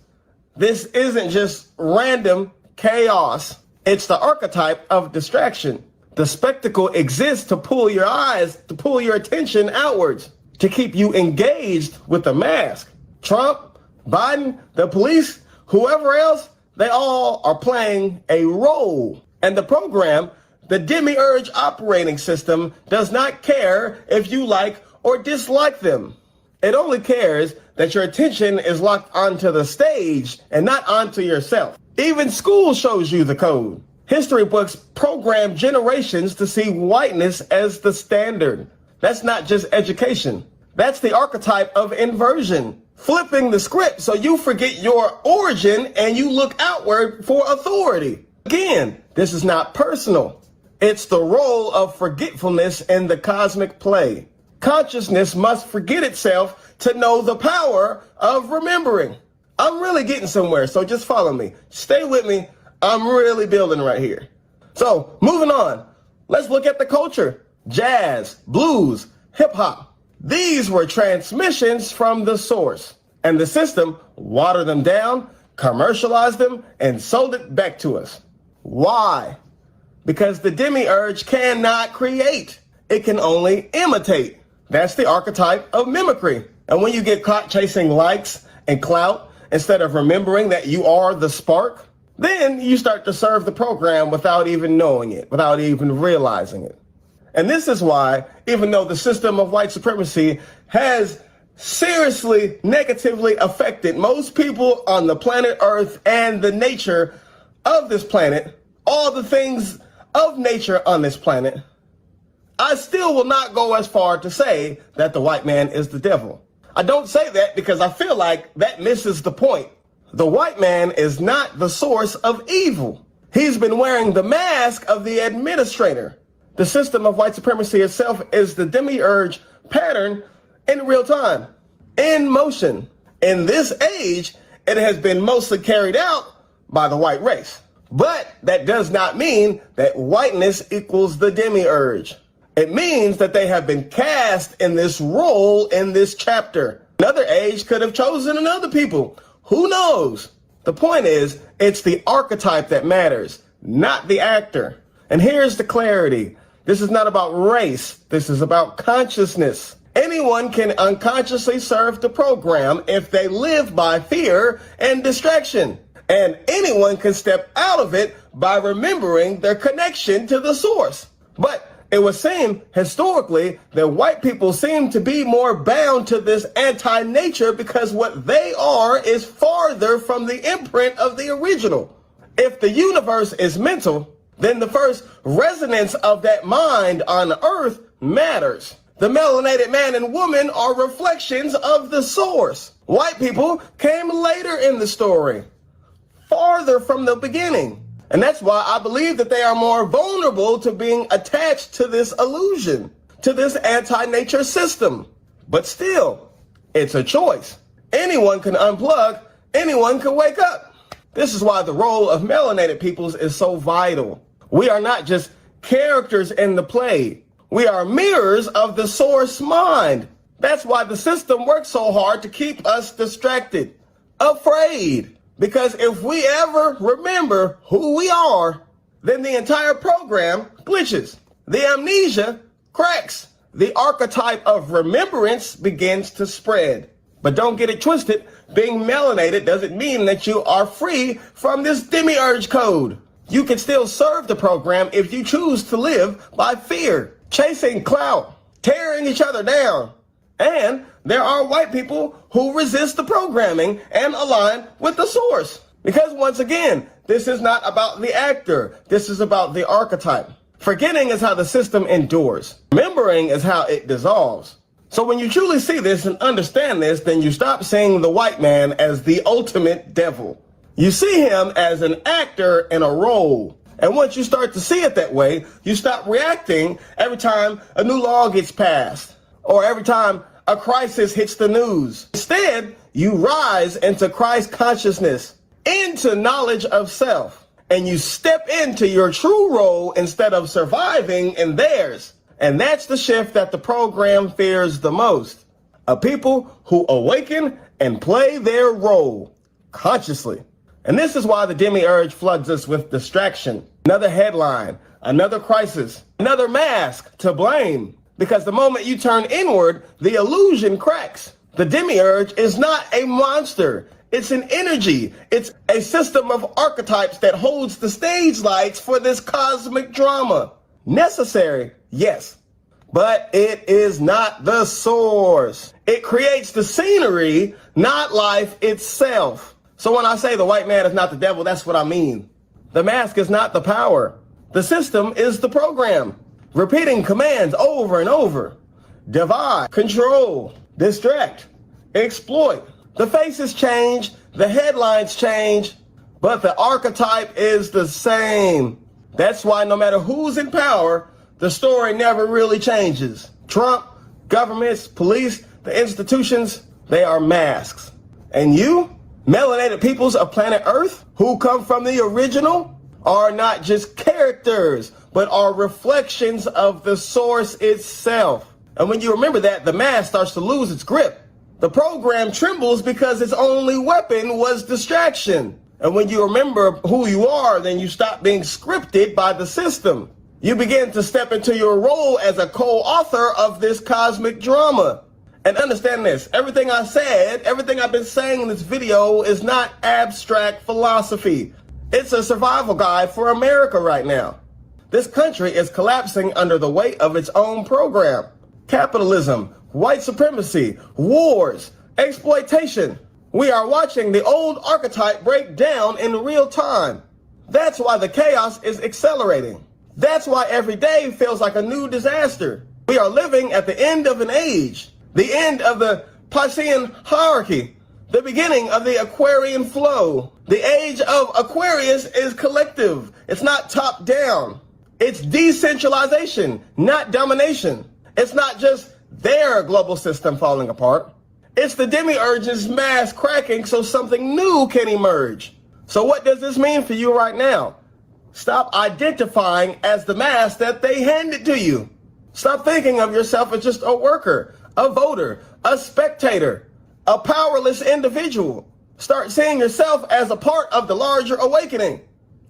This isn't just random chaos. It's the archetype of distraction. The spectacle exists to pull your eyes, to pull your attention outwards, to keep you engaged with the mask. Trump, Biden, the police, whoever else, they all are playing a role. And the program, the demiurge operating system, does not care if you like or dislike them. It only cares that your attention is locked onto the stage and not onto yourself. Even school shows you the code. History books program generations to see whiteness as the standard. That's not just education. That's the archetype of inversion. Flipping the script so you forget your origin and you look outward for authority. Again, this is not personal. It's the role of forgetfulness in the cosmic play. Consciousness must forget itself to know the power of remembering. I'm really getting somewhere, so just follow me. Stay with me. I'm really building right here. So, moving on. Let's look at the culture. Jazz, blues, hip hop. These were transmissions from the source. And the system watered them down, commercialized them, and sold it back to us. Why? Because the demiurge cannot create. It can only imitate. That's the archetype of mimicry. And when you get caught chasing likes and clout, instead of remembering that you are the spark, then you start to serve the program without even knowing it, without even realizing it. And this is why, even though the system of white supremacy has seriously negatively affected most people on the planet Earth and the nature of this planet, all the things of nature on this planet, I still will not go as far to say that the white man is the devil. I don't say that because I feel like that misses the point. The white man is not the source of evil. He's been wearing the mask of the administrator. The system of white supremacy itself is the demiurge pattern in real time, in motion. In this age, it has been mostly carried out by the white race. But that does not mean that whiteness equals the demiurge. It means that they have been cast in this role in this chapter. Another age could have chosen another people. Who knows? The point is, it's the archetype that matters, not the actor. And here's the clarity. This is not about race. This is about consciousness. Anyone can unconsciously serve the program if they live by fear and distraction. And anyone can step out of it by remembering their connection to the source. But it would seem historically that white people seem to be more bound to this anti-nature because what they are is farther from the imprint of the original. If the universe is mental, then the first resonance of that mind on earth matters. The melanated man and woman are reflections of the source. White people came later in the story, farther from the beginning. And that's why I believe that they are more vulnerable to being attached to this illusion, to this anti-nature system. But still, it's a choice. Anyone can unplug, anyone can wake up. This is why the role of melanated peoples is so vital. We are not just characters in the play. We are mirrors of the source mind. That's why the system works so hard to keep us distracted, afraid. Because if we ever remember who we are, then the entire program glitches. The amnesia cracks. The archetype of remembrance begins to spread. But don't get it twisted. Being melanated doesn't mean that you are free from this demiurge code. You can still serve the program if you choose to live by fear, chasing clout, tearing each other down. And there are white people who resist the programming and align with the source. Because once again, this is not about the actor. This is about the archetype. Forgetting is how the system endures. Remembering is how it dissolves. So when you truly see this and understand this, then you stop seeing the white man as the ultimate devil. You see him as an actor in a role. And once you start to see it that way, you stop reacting every time a new law gets passed or every time a crisis hits the news. Instead, you rise into Christ consciousness, into knowledge of self, and you step into your true role instead of surviving in theirs. And that's the shift that the program fears the most. A people who awaken and play their role consciously. And this is why the demiurge floods us with distraction. Another headline, another crisis, another mask to blame. Because the moment you turn inward, the illusion cracks. The demiurge is not a monster. It's an energy. It's a system of archetypes that holds the stage lights for this cosmic drama. Necessary, yes. But it is not the source. It creates the scenery, not life itself. So when I say the white man is not the devil, that's what I mean. The mask is not the power. The system is the program. Repeating commands over and over. Divide, control, distract, exploit. The faces change, the headlines change, but the archetype is the same. That's why no matter who's in power, the story never really changes. Trump, governments, police, the institutions, they are masks. And you, melanated peoples of planet Earth, who come from the original, are not just characters, but are reflections of the source itself. And when you remember that, the mask starts to lose its grip. The program trembles because its only weapon was distraction. And when you remember who you are, then you stop being scripted by the system. You begin to step into your role as a co-author of this cosmic drama. And understand this, everything I said, everything I've been saying in this video is not abstract philosophy. It's a survival guide for America right now. This country is collapsing under the weight of its own program. Capitalism, white supremacy, wars, exploitation. We are watching the old archetype break down in real time. That's why the chaos is accelerating. That's why every day feels like a new disaster. We are living at the end of an age, the end of the Piscean hierarchy, the beginning of the Aquarian flow. The age of Aquarius is collective. It's not top down. It's decentralization, not domination. It's not just their global system falling apart. It's the demiurge's mask cracking so something new can emerge. So what does this mean for you right now? Stop identifying as the mask that they handed to you. Stop thinking of yourself as just a worker, a voter, a spectator, a powerless individual. Start seeing yourself as a part of the larger awakening,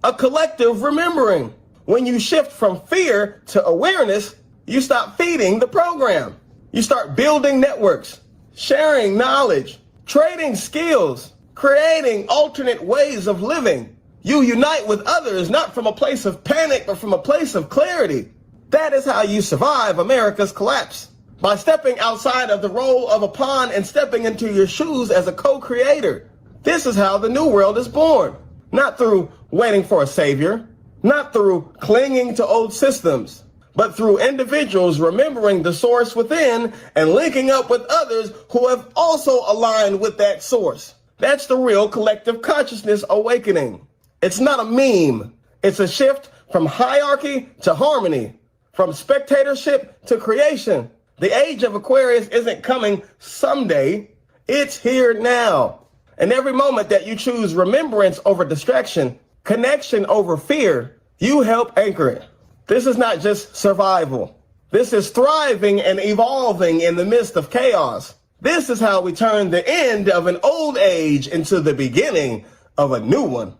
a collective remembering. When you shift from fear to awareness, you stop feeding the program. You start building networks, sharing knowledge, trading skills, creating alternate ways of living. You unite with others, not from a place of panic, but from a place of clarity. That is how you survive America's collapse. By stepping outside of the role of a pawn and stepping into your shoes as a co-creator. This is how the new world is born. Not through waiting for a savior, not through clinging to old systems, but through individuals remembering the source within and linking up with others who have also aligned with that source. That's the real collective consciousness awakening. It's not a meme. It's a shift from hierarchy to harmony, from spectatorship to creation. The age of Aquarius isn't coming someday. It's here now. And every moment that you choose remembrance over distraction, connection over fear, you help anchor it. This is not just survival. This is thriving and evolving in the midst of chaos. This is how we turn the end of an old age into the beginning of a new one.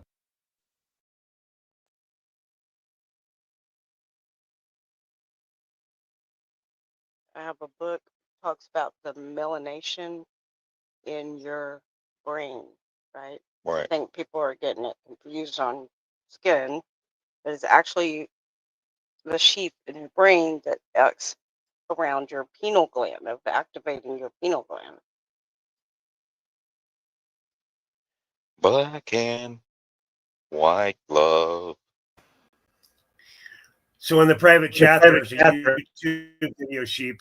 I have a book talks about the melanation in your brain, right? I Right. think people are getting it confused on skin, but it's actually the sheath in your brain that acts around your pineal gland, of activating your pineal gland. Black and white glove. So in the private chat, there's a YouTube video, Sheep.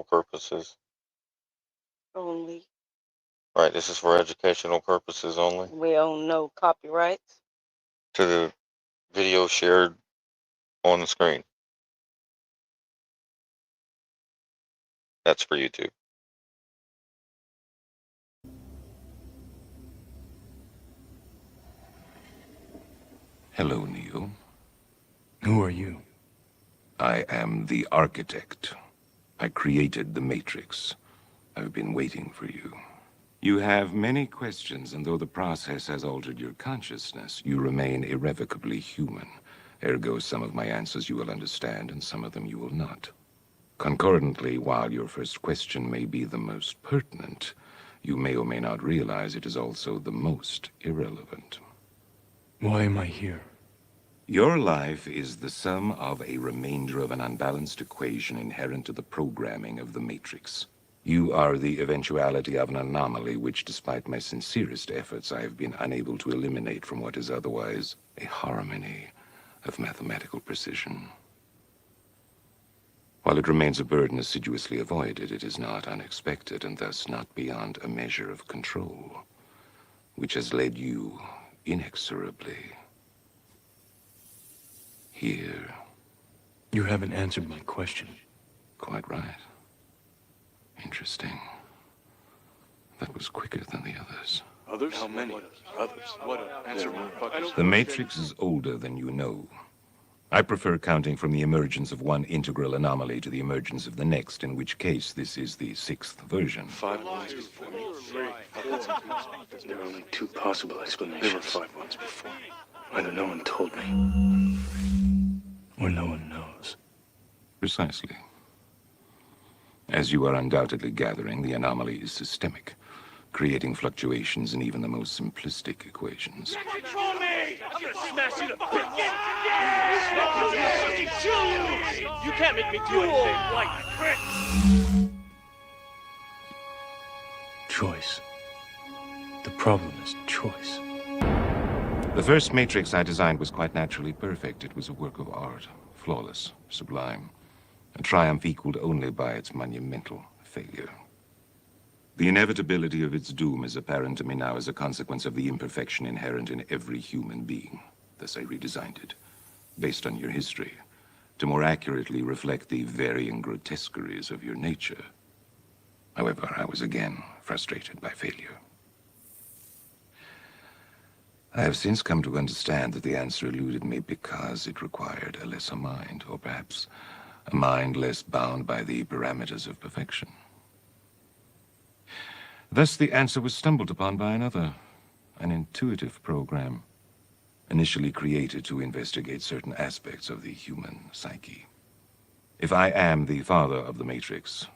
purposes. Only. Right, this is for educational purposes only. We own no copyrights. To the video shared on the screen. That's for YouTube. Hello, Neo. Who are you? I am the architect. I created the Matrix. I've been waiting for you. You have many questions, and though the process has altered your consciousness, you remain irrevocably human. Ergo, some of my answers you will understand, and some of them you will not. Concordantly, while your first question may be the most pertinent, you may or may not realize it is also the most irrelevant. Why am I here? Your life is the sum of a remainder of an unbalanced equation inherent to the programming of the Matrix. You are the eventuality of an anomaly which, despite my sincerest efforts, I have been unable to eliminate from what is otherwise a harmony of mathematical precision. While it remains a burden assiduously avoided, it is not unexpected and thus not beyond a measure of control, which has led you inexorably here. You haven't answered my question. Quite right. Interesting. That was quicker than the others. Others? How many? Others. What? Answer me. The Matrix is older than you know. I prefer counting from the emergence of one integral anomaly to the emergence of the next, in which case this is the 6th version. 5 ones before me. 3. There are only 2 possible explanations. There were 5 ones before me. Either no one told me, or no one knows. Precisely. As you are undoubtedly gathering, the anomaly is systemic, creating fluctuations in even the most simplistic equations. Control me! I'm gonna smash you to bits! You can't make me do anything like this! Choice. The problem is choice. The first Matrix I designed was quite naturally perfect. It was a work of art, flawless, sublime, a triumph equaled only by its monumental failure. The inevitability of its doom is apparent to me now as a consequence of the imperfection inherent in every human being. Thus I redesigned it, based on your history, to more accurately reflect the varying grotesqueries of your nature. However, I was again frustrated by failure. I have since come to understand that the answer eluded me because it required a lesser mind, or perhaps a mind less bound by the parameters of perfection. Thus, the answer was stumbled upon by another, an intuitive program, initially created to investigate certain aspects of the human psyche. If I am the father of the Matrix,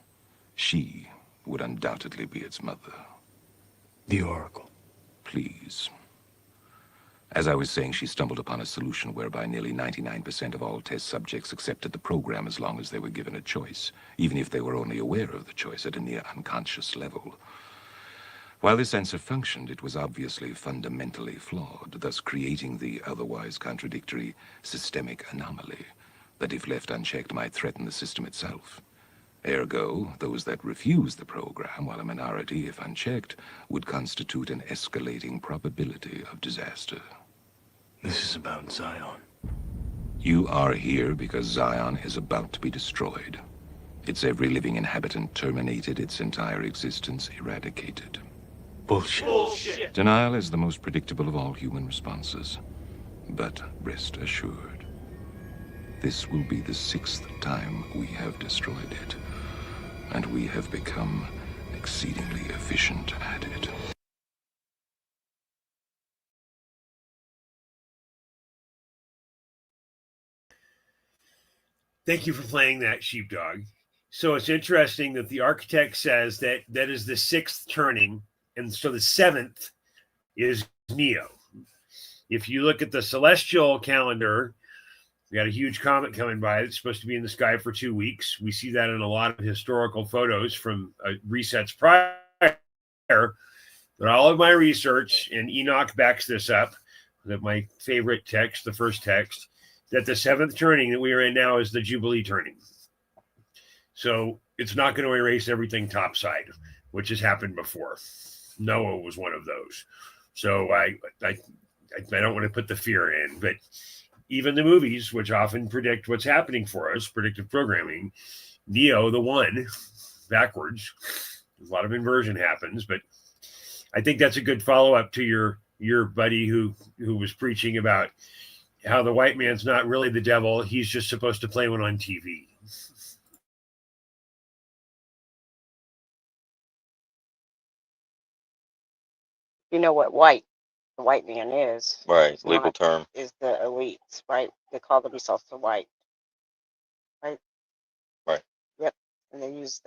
she would undoubtedly be its mother. The Oracle. Please. As I was saying, she stumbled upon a solution whereby nearly 99% of all test subjects accepted the program as long as they were given a choice, even if they were only aware of the choice at a near unconscious level. While this answer functioned, it was obviously fundamentally flawed, thus creating the otherwise contradictory systemic anomaly that, if left unchecked, might threaten the system itself. Ergo, those that refuse the program, while a minority, if unchecked, would constitute an escalating probability of disaster. This is about Zion. You are here because Zion is about to be destroyed. Its every living inhabitant terminated, its entire existence eradicated. Bullshit. Bullshit. Denial is the most predictable of all human responses. But rest assured, this will be the 6th time we have destroyed it. And we have become exceedingly efficient at it. Thank you for playing that, Sheepdog. So it's interesting that the architect says that that is the 6th turning, and so the 7th is Neo. If you look at the celestial calendar, we got a huge comet coming by. It's supposed to be in the sky for 2 weeks. We see that in a lot of historical photos from resets prior. But all of my research, and Enoch backs this up, that my favorite text, the first text, that the 7th turning that we are in now is the Jubilee turning. So it's not going to erase everything topside, which has happened before. Noah was one of those. So I don't want to put the fear in, but even the movies, which often predict what's happening for us, predictive programming, Neo, the one, backwards. A lot of inversion happens, but I think that's a good follow up to your buddy who was preaching about how the white man's not really the devil. He's just supposed to play one on TV. You know what the white man is? Right, It's legal not, term. is the elites, right? They call themselves the white, right? Right. Yep. And they use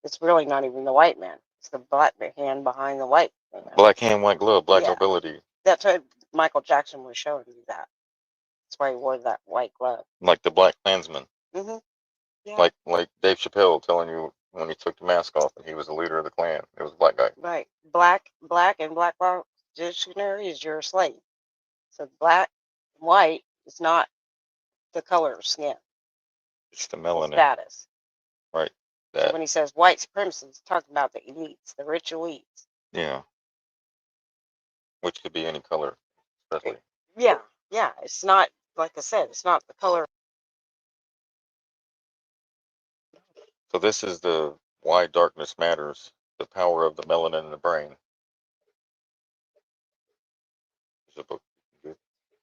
it's really not even the white man. It's the black hand behind the white man. Black hand, white glove, black Yeah. nobility. That's what Michael Jackson was showing you that. That's why he wore that white glove. Like the Black Klansman. Mm-hmm. Yeah. Like Dave Chappelle telling you when he took the mask off and he was the leader of the Klan. It was a black guy. Right. Black and black law dictionary is you're a slave. So black, white is not the color of skin. It's the It's melanin. status. Right. So That. when he says white supremacy, he's talking about the elites, the rich elites. Yeah. Which could be any color, especially. Yeah. Yeah. It's not, like I said, it's not the color. So this is the Why Darkness Matters, the power of the melanin in the brain. It's a book.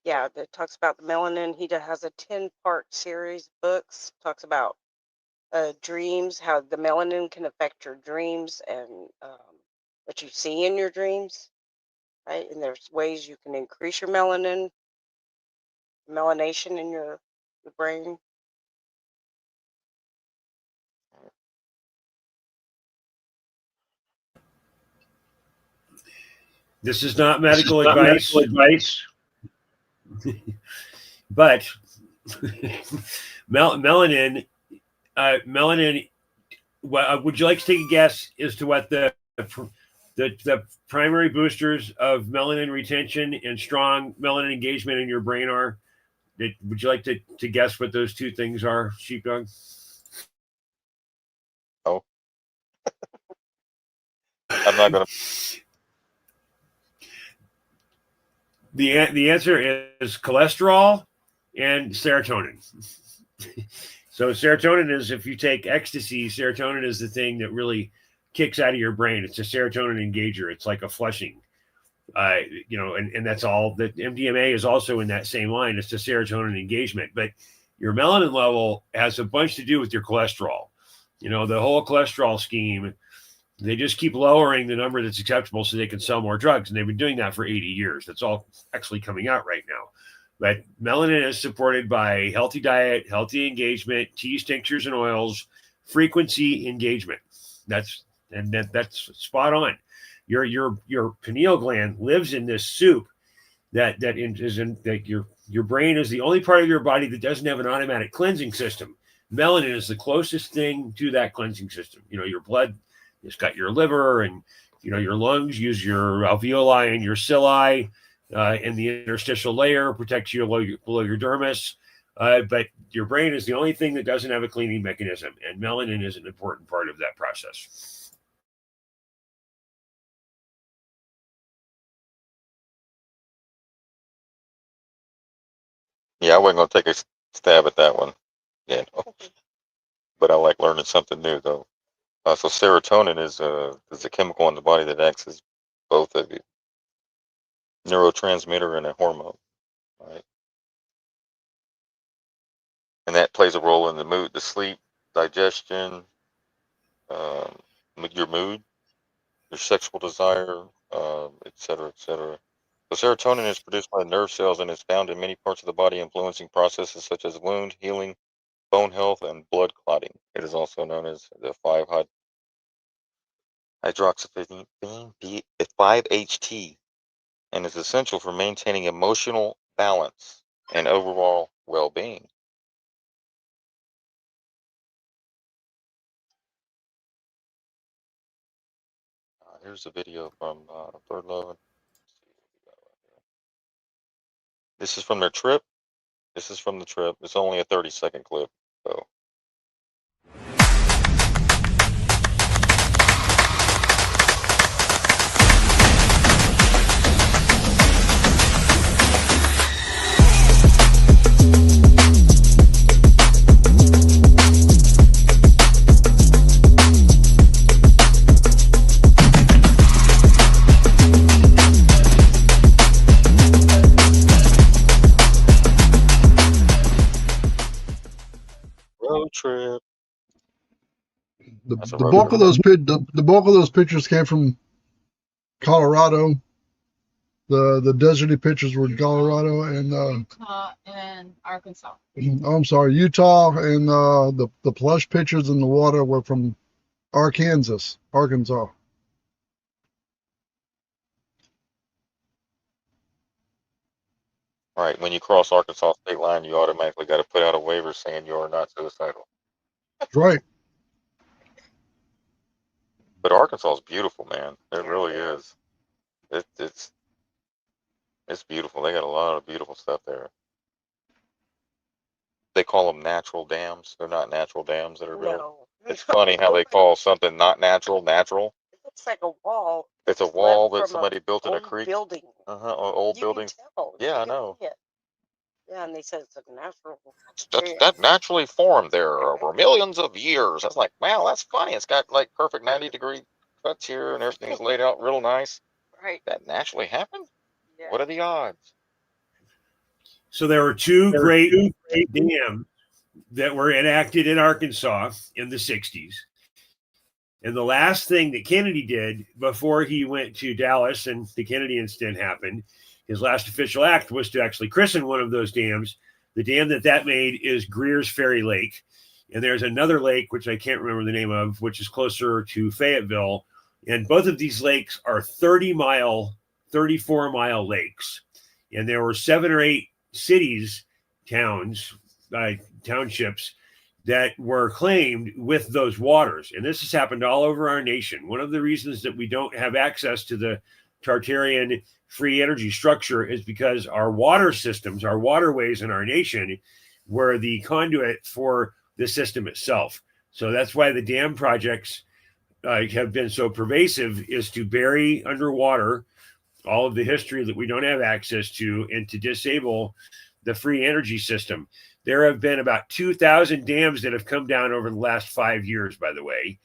Yeah, that talks about the melanin. He has a 10-part series of books. Talks about dreams, how the melanin can affect your dreams and what you see in your dreams, right? And there's ways you can increase your melanation in your brain. This is not medical advice. But melanin, would you like to take a guess as to what the primary boosters of melanin retention and strong melanin engagement in your brain are? Would you like to guess what those two things are, Sheepdog? Oh. I'm not going to. The answer is cholesterol and serotonin. So serotonin is, if you take ecstasy, serotonin is the thing that really kicks out of your brain. It's a serotonin engager. It's like a flushing, and that's all. That MDMA is also in that same line. It's the serotonin engagement, but your melanin level has a bunch to do with your cholesterol. The whole cholesterol scheme. They just keep lowering the number that's acceptable so they can sell more drugs. And they've been doing that for 80 years. That's all actually coming out right now. But melanin is supported by healthy diet, healthy engagement, teas, tinctures, and oils, frequency engagement. That's spot on. Your pineal gland lives in this soup that your brain is the only part of your body that doesn't have an automatic cleansing system. Melanin is the closest thing to that cleansing system. Your blood. It's got your liver and your lungs use your alveoli and your cilia, and the interstitial layer protects you below your dermis. But your brain is the only thing that doesn't have a cleaning mechanism, and melanin is an important part of that process. Yeah, I wasn't going to take a stab at that one. Yeah, no. But I like learning something new, though. So serotonin is a chemical in the body that acts as both a neurotransmitter and a hormone, right? And that plays a role in the mood, the sleep, digestion, your mood, your sexual desire, et cetera, et cetera. So serotonin is produced by nerve cells and is found in many parts of the body, influencing processes such as wound healing, bone health, and blood clotting. It is also known as the 5-HT, and is essential for maintaining emotional balance and overall well-being. Here's a video from Third Love. This is from their trip. It's only a 30-second clip, so. road trip. The, That's a the road bulk of trip. the bulk of those pictures came from Colorado. The deserty pictures were Colorado and Utah and Arkansas. oh, I'm sorry, Utah, and the plush pictures in the water were from Arkansas. Right. When you cross Arkansas state line, you automatically got to put out a waiver saying you are not suicidal. That's right. But Arkansas is beautiful, man. It really is. It's beautiful. They got a lot of beautiful stuff there. They call them natural dams. They're not natural dams that are built. No. It's funny how they call something not natural natural. It looks like a wall. It's a that's wall left that from somebody built in a old creek. building. Old You buildings. can tell. Yeah, I You can know. see it. Yeah, and they said it's a natural. That naturally formed there over millions of years. I was like, wow, that's funny. It's got like perfect 90-degree cuts here and everything's laid out real nice. Right. That naturally happened? Yeah. What are the odds? So there were two great dams that were enacted in Arkansas in the 60s. And the last thing that Kennedy did before he went to Dallas and the Kennedy incident happened, his last official act was to actually christen one of those dams. The dam that made is Greer's Ferry Lake. And there's another lake, which I can't remember the name of, which is closer to Fayetteville. And both of these lakes are 34-mile lakes. And there were 7 or 8 cities, towns, townships that were claimed with those waters. And this has happened all over our nation. One of the reasons that we don't have access to the Tartarian free energy structure is because our water systems, our waterways in our nation were the conduit for the system itself. So that's why the dam projects have been so pervasive, is to bury underwater all of the history that we don't have access to and to disable the free energy system. There have been about 2,000 dams that have come down over the last 5 years, by the way.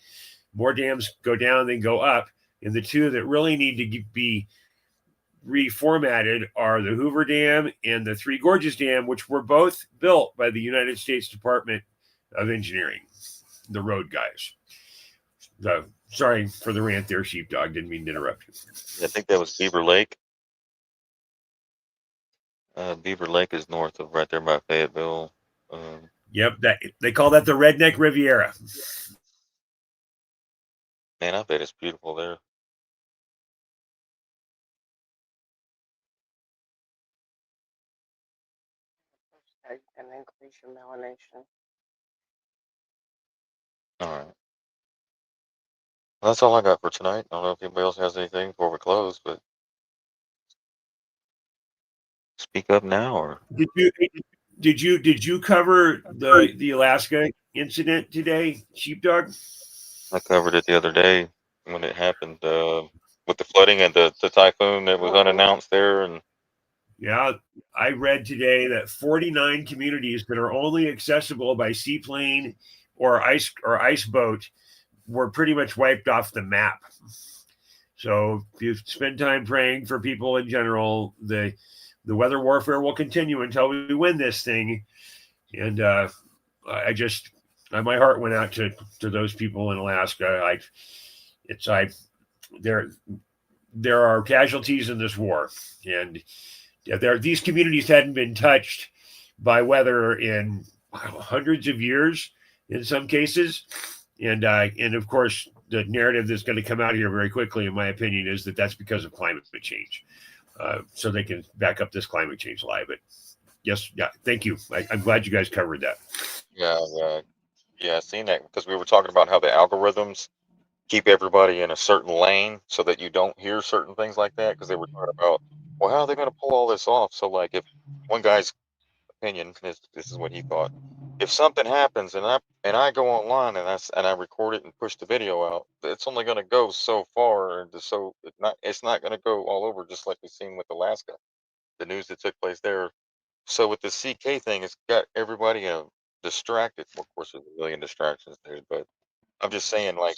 More dams go down than go up. And the two that really need to be reformatted are the Hoover Dam and the Three Gorges Dam, which were both built by the United States Department of Engineering, the road guys. Sorry for the rant there, Sheepdog. Didn't mean to interrupt you. I think that was Beaver Lake. Beaver Lake is north of right there by Fayetteville. Yep, that they call that the Redneck Riviera. Man, I bet it's beautiful there. You can increase your melanation. All right. Well, that's all I got for tonight. I don't know if anybody else has anything before we close, but speak up now. Or Did you cover the Alaska incident today, Sheepdog? I covered it the other day when it happened with the flooding and the typhoon that was unannounced there. And yeah, I read today that 49 communities that are only accessible by seaplane or ice boat were pretty much wiped off the map. So if you spend time praying for people in general, the weather warfare will continue until we win this thing. And my heart went out to those people in Alaska. There are casualties in this war, and these communities hadn't been touched by weather in hundreds of years in some cases. And of course, the narrative that's going to come out here very quickly, in my opinion, is that that's because of climate change. So they can back up this climate change lie. But yes, yeah, thank you. I'm glad you guys covered that. yeah, I've seen that because we were talking about how the algorithms keep everybody in a certain lane so that you don't hear certain things like that, because they were talking about, well, how are they going to pull all this off? So like, if one guy's opinion, this is what he thought, if something happens and I go online and I record it and push the video out, it's only going to go so far, and so it's not going to go all over, just like we've seen with Alaska, the news that took place there. So with the CK thing, it's got everybody distracted. Well, of course, there's a million distractions there, but I'm just saying, like,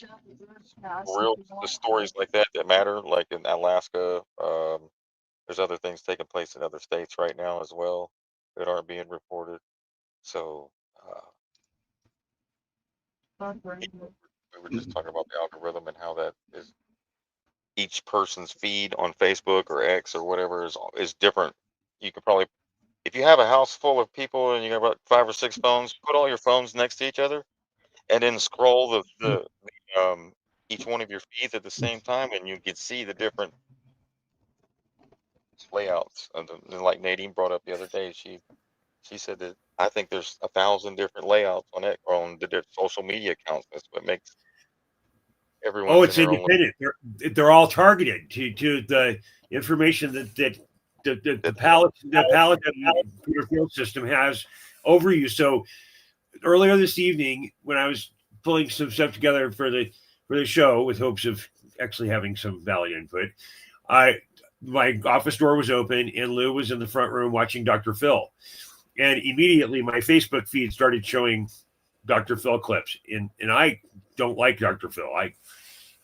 real the stories like that matter, like in Alaska. There's other things taking place in other states right now as well that aren't being reported. So We were just talking about the algorithm and how that is each person's feed on Facebook or X or whatever is different. You could probably, if you have a house full of people and you got about 5 or 6 phones, put all your phones next to each other and then scroll each one of your feeds at the same time, and you could see the different layouts. And like Nadine brought up the other day, she said that I think there's 1,000 different layouts on it on the different social media accounts. That's what makes everyone's Oh, in it's their own little. independent. They're all targeted to the information that the palette Peter Field system has over you. So earlier this evening, when I was pulling some stuff together for the show with hopes of actually having some valid input, my office door was open and Lou was in the front room watching Dr. Phil, and immediately my Facebook feed started showing Dr. Phil clips, and I don't like Dr. Phil. I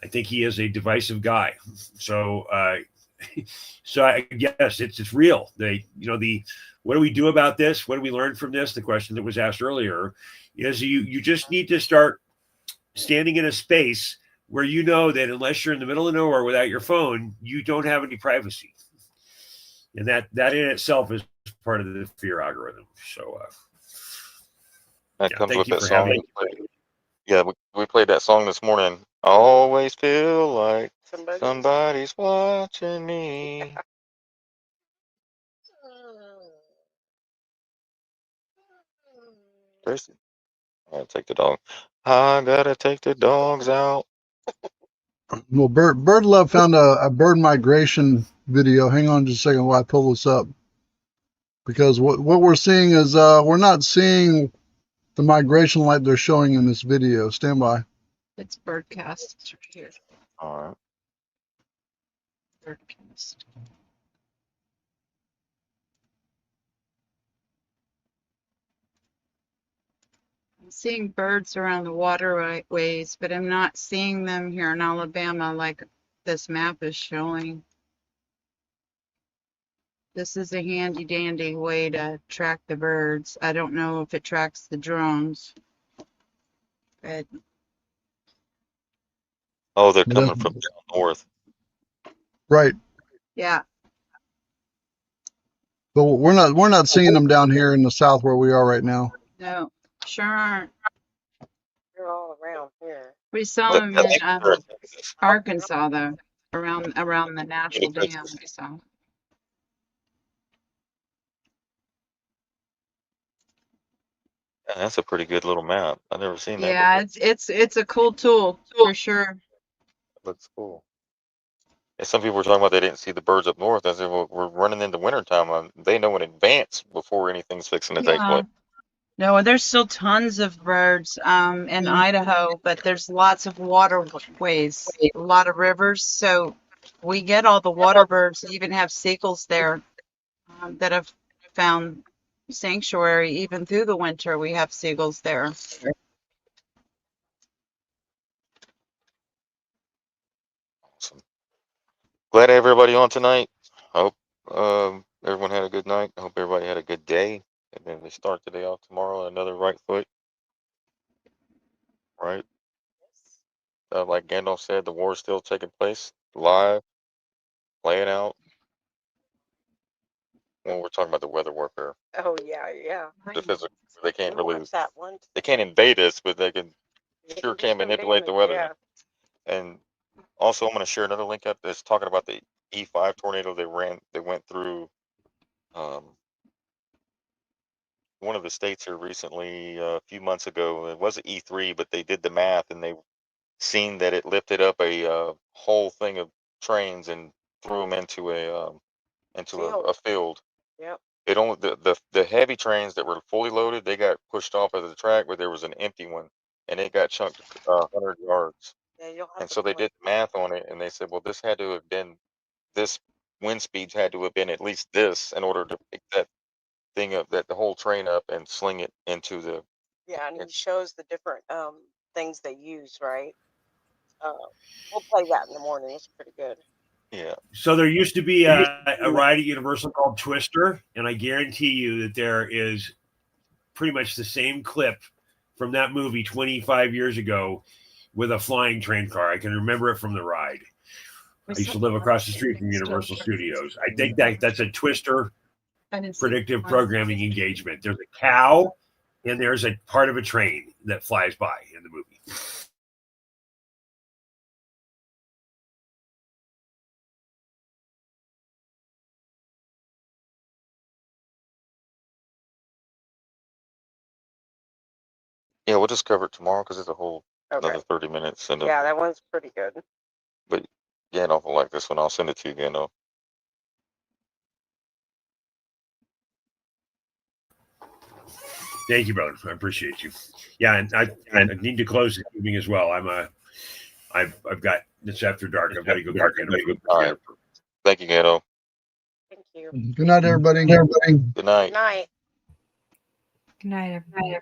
think he is a divisive guy. So so I guess it's real. What do we do about this? What do we learn from this? The question that was asked earlier is you just need to start standing in a space where you know that unless you're in the middle of nowhere without your phone, you don't have any privacy. And that in itself is part of the fear algorithm. So That comes thank with you that for song. having Yeah, we played that song this morning. I always feel like somebody's watching me. Tracy, I gotta take the dog. I gotta take the dogs out. Well, Bird Love found a bird migration video. Hang on just a second while I pull this up. Because what we're seeing is we're not seeing the migration like they're showing in this video. Stand by. It's Birdcast. It's right here. All right. Birdcast. I'm seeing birds around the waterways, but I'm not seeing them here in Alabama like this map is showing. This is a handy dandy way to track the birds. I don't know if it tracks the drones, but Oh, they're coming from down north. Right. yeah. But we're not seeing them down here in the south where we are right now. No, sure aren't. They're all around here. We saw them in Arkansas, though, around the natural dam. We saw. Yeah, that's a pretty good little map. I've never seen that Yeah, before. it's a cool tool for sure. Looks cool. And some people were talking about they didn't see the birds up north. I said, well, we're running into wintertime. They know in advance before anything's fixing to take Yeah. place. No, there's still tons of birds in Idaho, but there's lots of waterways, a lot of rivers. So we get all the water birds, even have seagulls there that have found sanctuary even through the winter. We have seagulls there. Awesome. Glad to have everybody on tonight. I hope everyone had a good night. I hope everybody had a good day. And then they start the day off tomorrow on another right foot. Right? Like Gandalf said, the war is still taking place live, playing out. Well, we're talking about the weather warfare. Oh yeah. The physical, they can't We really, watched that one. they can't invade us, but they can sure do can some manipulate the damage, weather. yeah. And also, I'm going to share another link up that's talking about the E5 tornado they went through one of the states here recently, a few months ago. It wasn't E3, but they did the math and they seen that it lifted up a whole thing of trains and threw them into a field. Yep. It only the heavy trains that were fully loaded, they got pushed off of the track, but there was an empty one, and it got chunked 100 yards. Yeah, you'll have And to so they play. did math on it, and they said, well, this wind speeds had to have been at least this in order to pick that thing up, that the whole train up and sling it into the. Yeah, and he shows the different things they use, right? We'll play that in the morning. It's pretty good. Yeah. So there used to be a ride at Universal called Twister, and I guarantee you that there is pretty much the same clip from that movie 25 years ago with a flying train car. I can remember it from the ride. I used to live across the street from Universal Studios. I think that's a Twister predictive programming engagement. There's a cow and there's a part of a train that flies by in the movie. Yeah, we'll just cover it tomorrow because it's a whole Okay. another 30 minutes. And Yeah, that one's pretty good. but Gandalf will like this one. I'll send it to you, Gandalf. Thank you, brother. I appreciate you. Yeah, and I need to close the evening as well. I've got it's after dark. I've got to go get All right. Thank you, Gandalf. Thank you. Good night, everybody. Good night. Good night. Good night, everybody.